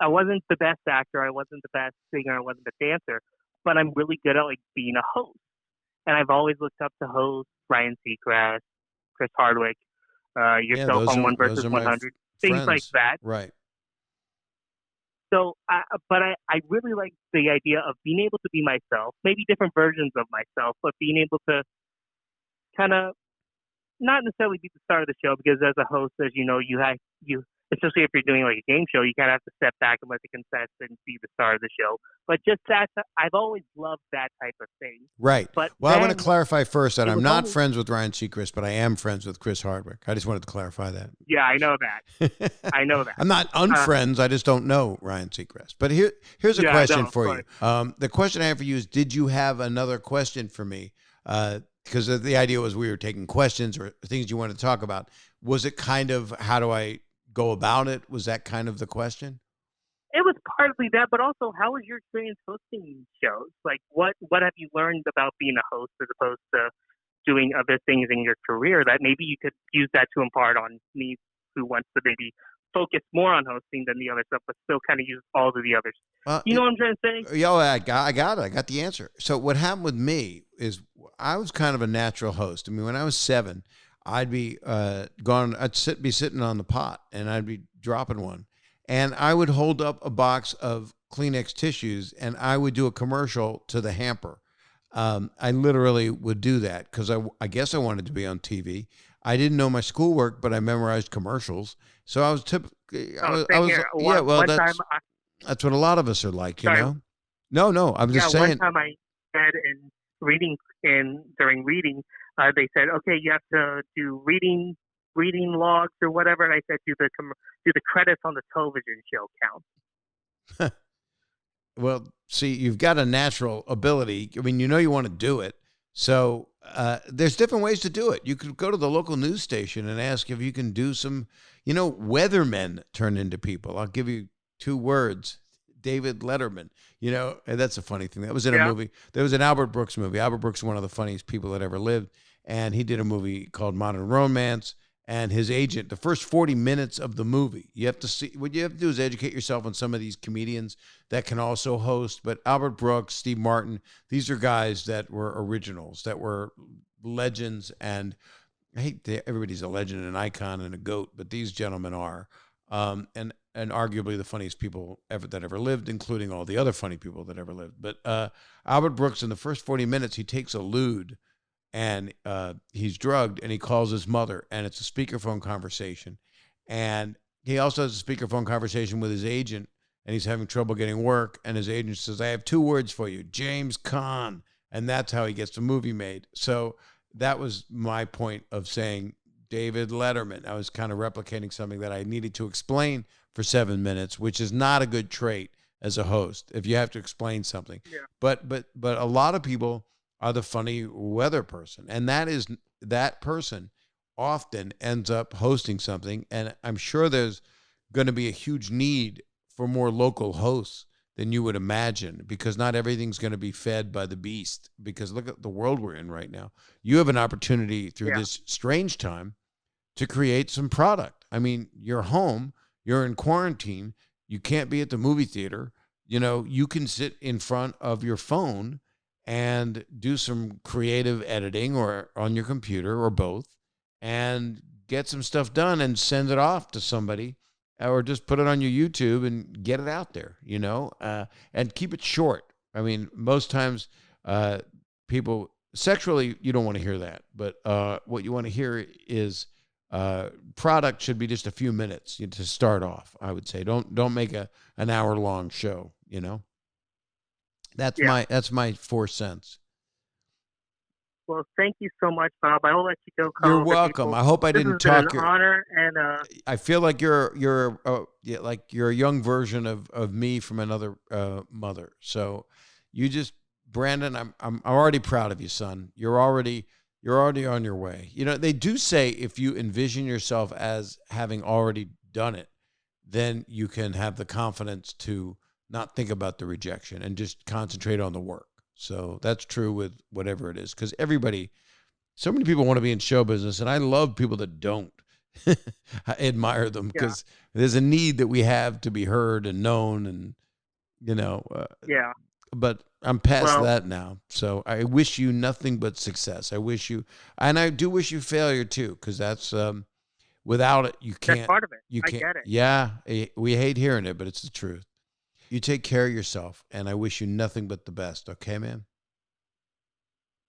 I wasn't the best actor, I wasn't the best singer, I wasn't the dancer, but I'm really good at being a host. And I've always looked up to hosts, Ryan Seacrest, Chris Hardwick, yourself on 1 versus 100. things like friends. that. Right. So, but I really like the idea of being able to be myself, maybe different versions of myself, but being able to kind of not necessarily be the star of the show, because as a host, as you know, you especially if you're doing like a game show, you kind of have to step back and let the contestants be the star of the show. But just that, I've always loved that type of thing. Right. But well, I want to clarify first that I'm not only friends with Ryan Seacrest, but I am friends with Chris Hardwick. I just wanted to clarify that. Yeah, I know that. I know that. I'm not unfriends. I just don't know Ryan Seacrest. But here's a question for you. The question I have for you is, did you have another question for me? Because the idea was we were taking questions or things you wanted to talk about. Was it kind of, how do I go about it? Was that kind of the question? It was partly that, but also, how was your experience hosting shows? Like, what have you learned about being a host as opposed to doing other things in your career that maybe you could use that to impart on me, who wants to maybe focus more on hosting than the other stuff, but still kind of use all of the others. You know what I'm trying to say? Yeah, I got it. I got the answer. So what happened with me is I was kind of a natural host. I mean, when I was 7, I'd be be sitting on the pot, and I'd be dropping one. And I would hold up a box of Kleenex tissues, and I would do a commercial to the hamper. I literally would do that because I guess I wanted to be on TV. I didn't know my schoolwork, but I memorized commercials. So I was typically, that's what a lot of us are like, you know? No, I'm just saying. One time I said during reading, they said, okay, you have to do reading logs or whatever, and I said, do the credits on the television show count? Well, see, you've got a natural ability. I mean, you want to do it. So there's different ways to do it. You could go to the local news station and ask if you can do some, weathermen turn into people. I'll give you 2 words. David Letterman, and that's a funny thing. That was in a movie. There was an Albert Brooks movie. Albert Brooks is one of the funniest people that ever lived. And he did a movie called Modern Romance. And his agent, the first 40 minutes of the movie, you have to see, what you have to do is educate yourself on some of these comedians that can also host. But Albert Brooks, Steve Martin, these are guys that were originals, that were legends. And I hate everybody's a legend and an icon and a goat, but these gentlemen are. And arguably the funniest people that ever lived, including all the other funny people that ever lived. But Albert Brooks, in the first 40 minutes, he takes a lewd, and he's drugged, and he calls his mother, and it's a speakerphone conversation. And he also has a speakerphone conversation with his agent, and he's having trouble getting work. And his agent says, I have 2 words for you, James Caan. And that's how he gets the movie made. So that was my point of saying David Letterman. I was kind of replicating something that I needed to explain for 7 minutes, which is not a good trait as a host if you have to explain something. Yeah. But a lot of people are the funny weather person, and that person often ends up hosting something. And I'm sure there's going to be a huge need for more local hosts than you would imagine, because not everything's going to be fed by the beast, because look at the world we're in right now. You have an opportunity through this strange time to create some product. I mean, you're home, you're in quarantine, you can't be at the movie theater. You can sit in front of your phone and do some creative editing, or on your computer, or both, and get some stuff done and send it off to somebody, or just put it on your YouTube and get it out there, and keep it short. I mean, most times people sexually, you don't want to hear that, but what you want to hear is product should be just a few minutes to start off. I would say don't make an hour-long show, That's my 4 cents. Well, thank you so much, Bob. I will let you go. You're welcome. I hope I didn't talk. This has been an honor, and I feel like you're a young version of me from another mother. So you just, Brandon, I'm already proud of you, son. You're already on your way. They do say if you envision yourself as having already done it, then you can have the confidence to not think about the rejection and just concentrate on the work. So that's true with whatever it is, because so many people want to be in show business, and I love people that don't. I admire them, because there's a need that we have to be heard and known, and but I'm past that now. So I wish you nothing but success. I do wish you failure too, because that's Without it, you can't. That's part of it. You can't. I get it. Yeah, we hate hearing it, but it's the truth. You take care of yourself, and I wish you nothing but the best. Okay, man?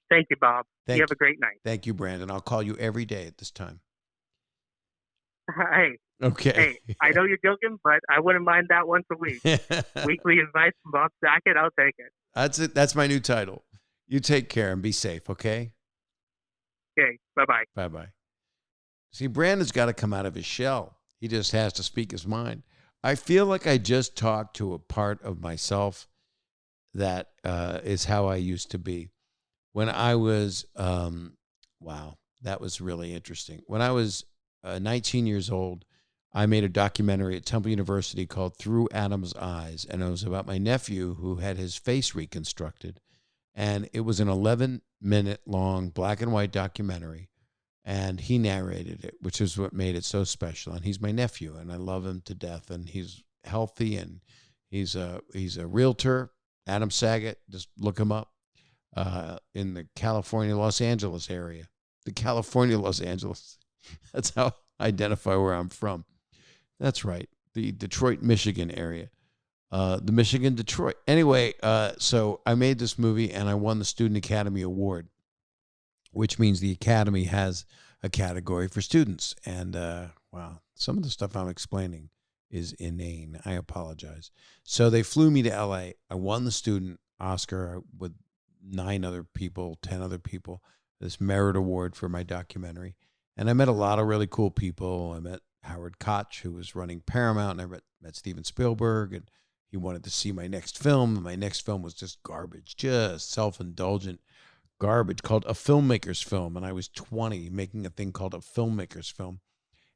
Thank you, Bob. You have a great night. Thank you, Brandon. I'll call you every day at this time. Hey. Okay. Hey, I know you're joking, but I wouldn't mind that once a week. Weekly advice from Bob Saget, I'll take it. That's it. That's my new title. You take care and be safe, okay? Okay, bye-bye. Bye-bye. See, Brandon's got to come out of his shell. He just has to speak his mind. I feel like I just talked to a part of myself that is how I used to be. When I was, wow, that was really interesting. When I was 19 years old, I made a documentary at Temple University called Through Adam's Eyes, and it was about my nephew who had his face reconstructed. And it was an 11-minute long black and white documentary, and he narrated it, which is what made it so special. And he's my nephew, and I love him to death, and he's healthy, and he's a realtor, Adam Saget. Just look him up in the California, Los Angeles area. The California, Los Angeles. That's how I identify where I'm from. That's right. The Detroit, Michigan area. The Michigan, Detroit. Anyway, so I made this movie and I won the Student Academy Award, which means the Academy has a category for students. And wow, some of the stuff I'm explaining is inane. I apologize. So they flew me to LA. I won the student Oscar with 9 other people, 10 other people, this merit award for my documentary. And I met a lot of really cool people. I met Howard Koch, who was running Paramount, and I met Steven Spielberg, and he wanted to see my next film. And my next film was just garbage, just self-indulgent garbage called A Filmmaker's Film. And I was 20 making a thing called A Filmmaker's Film.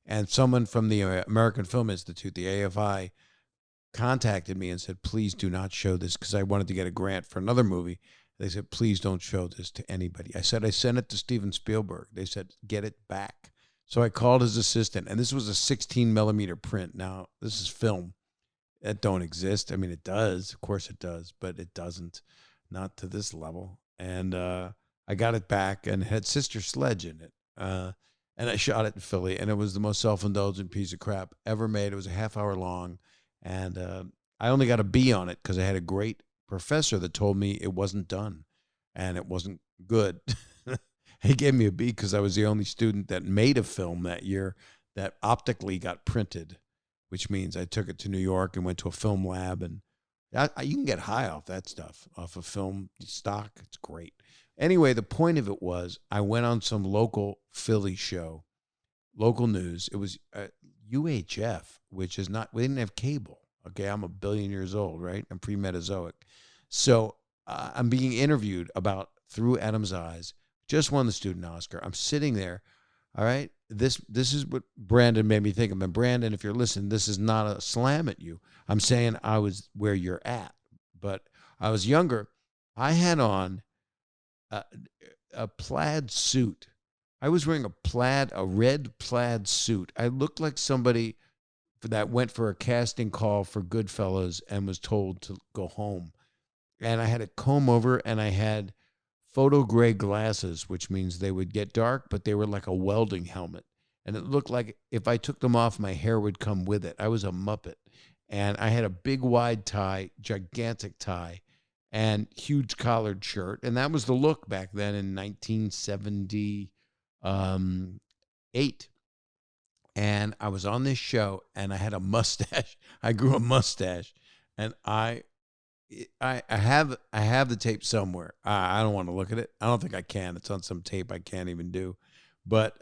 And someone from the American Film Institute, the AFI, contacted me and said, please do not show this, because I wanted to get a grant for another movie. They said, please don't show this to anybody. I said, I sent it to Steven Spielberg. They said, get it back. So I called his assistant, and this was a 16 millimeter print. Now, this is film. That don't exist. I mean, it does. Of course it does, but it doesn't. Not to this level. And I got it back, and it had Sister Sledge in it. And I shot it in Philly, and it was the most self-indulgent piece of crap ever made. It was a half hour long, and I only got a B on it because I had a great professor that told me it wasn't done, and it wasn't good. He gave me a B because I was the only student that made a film that year that optically got printed, which means I took it to New York and went to a film lab, and you can get high off that stuff, off of film stock. It's great. Anyway, the point of it was I went on some local Philly show, local news. It was UHF, which is not, we didn't have cable. Okay, I'm 1 billion years old, right? I'm pre-Metazoic. So I'm being interviewed about Through Adam's Eyes. Just won the student Oscar. I'm sitting there. All right. This is what Brandon made me think of. And Brandon, if you're listening, this is not a slam at you. I'm saying I was where you're at. But I was younger. I had on a plaid suit. I was wearing a red plaid suit. I looked like somebody that went for a casting call for Goodfellas and was told to go home. And I had a comb over, and I had photo gray glasses, which means they would get dark, but they were like a welding helmet. And it looked like if I took them off, my hair would come with it. I was a Muppet. And I had a big wide tie, gigantic tie, and huge collared shirt. And that was the look back then in 1978. And I was on this show, and I had a mustache. I grew a mustache, and I have the tape somewhere. I don't want to look at it. I don't think I can. It's on some tape I can't even do. But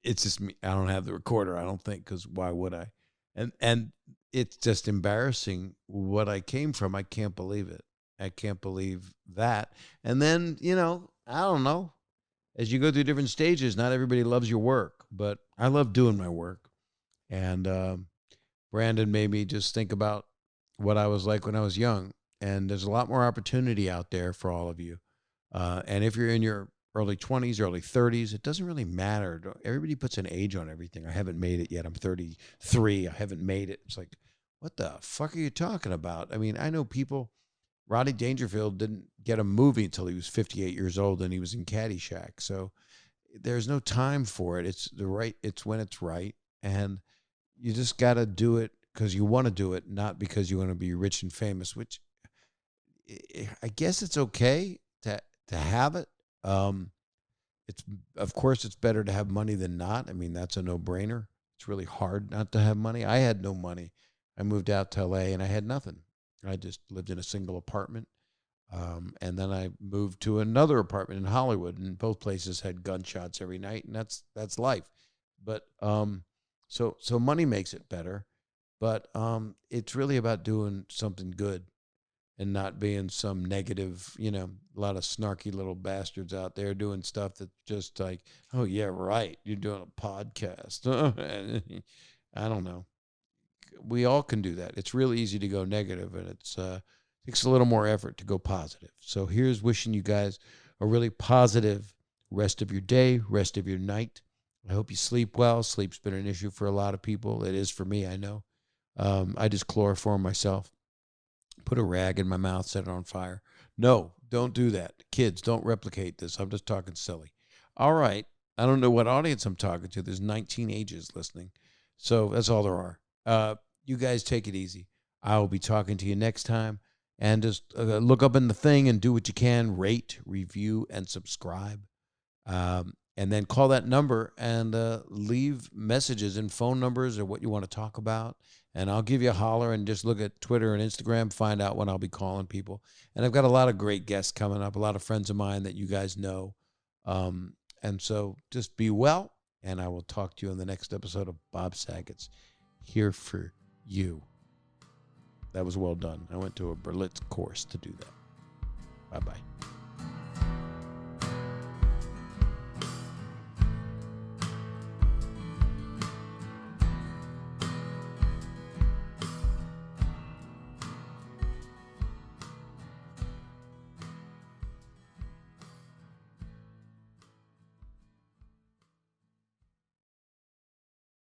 it's just me. I don't have the recorder, I don't think, because why would I? And it's just embarrassing what I came from. I can't believe it. I can't believe that. And then, I don't know. As you go through different stages, not everybody loves your work, but I love doing my work. And Brandon made me just think about what I was like when I was young. And there's a lot more opportunity out there for all of you. And if you're in your early 20s, early 30s, it doesn't really matter. Everybody puts an age on everything. I haven't made it yet. I'm 33. I haven't made it. It's like, what the fuck are you talking about? I mean, I know people. Rodney Dangerfield didn't get a movie until he was 58 years old, and he was in Caddyshack. So there's no time for it. It's when it's right. And you just got to do it because you want to do it, not because you want to be rich and famous, which I guess it's okay to have it. It's, of course, it's better to have money than not. I mean, that's a no-brainer. It's really hard not to have money. I had no money. I moved out to LA and I had nothing. I just lived in a single apartment. And then I moved to another apartment in Hollywood, and both places had gunshots every night, and that's life. But so money makes it better, but it's really about doing something good and not being some negative, a lot of snarky little bastards out there doing stuff that's just like, oh yeah, right, you're doing a podcast. I don't know. We all can do that. It's really easy to go negative, and it takes a little more effort to go positive. So here's wishing you guys a really positive rest of your day, rest of your night. I hope you sleep well. Sleep's been an issue for a lot of people. It is for me, I know. I just chloroform myself, put a rag in my mouth, set it on fire. No, don't do that. Kids, don't replicate this. I'm just talking silly. All right. I don't know what audience I'm talking to. There's 19 ages listening. So that's all there are. You guys take it easy. I will be talking to you next time. And just look up in the thing and do what you can. Rate, review, and subscribe. And then call that number and leave messages and phone numbers or what you want to talk about. And I'll give you a holler, and just look at Twitter and Instagram, find out when I'll be calling people. And I've got a lot of great guests coming up, a lot of friends of mine that you guys know. And so just be well, and I will talk to you in the next episode of Bob Saget's Here for You. That was well done. I went to a Berlitz course to do that. Bye-bye.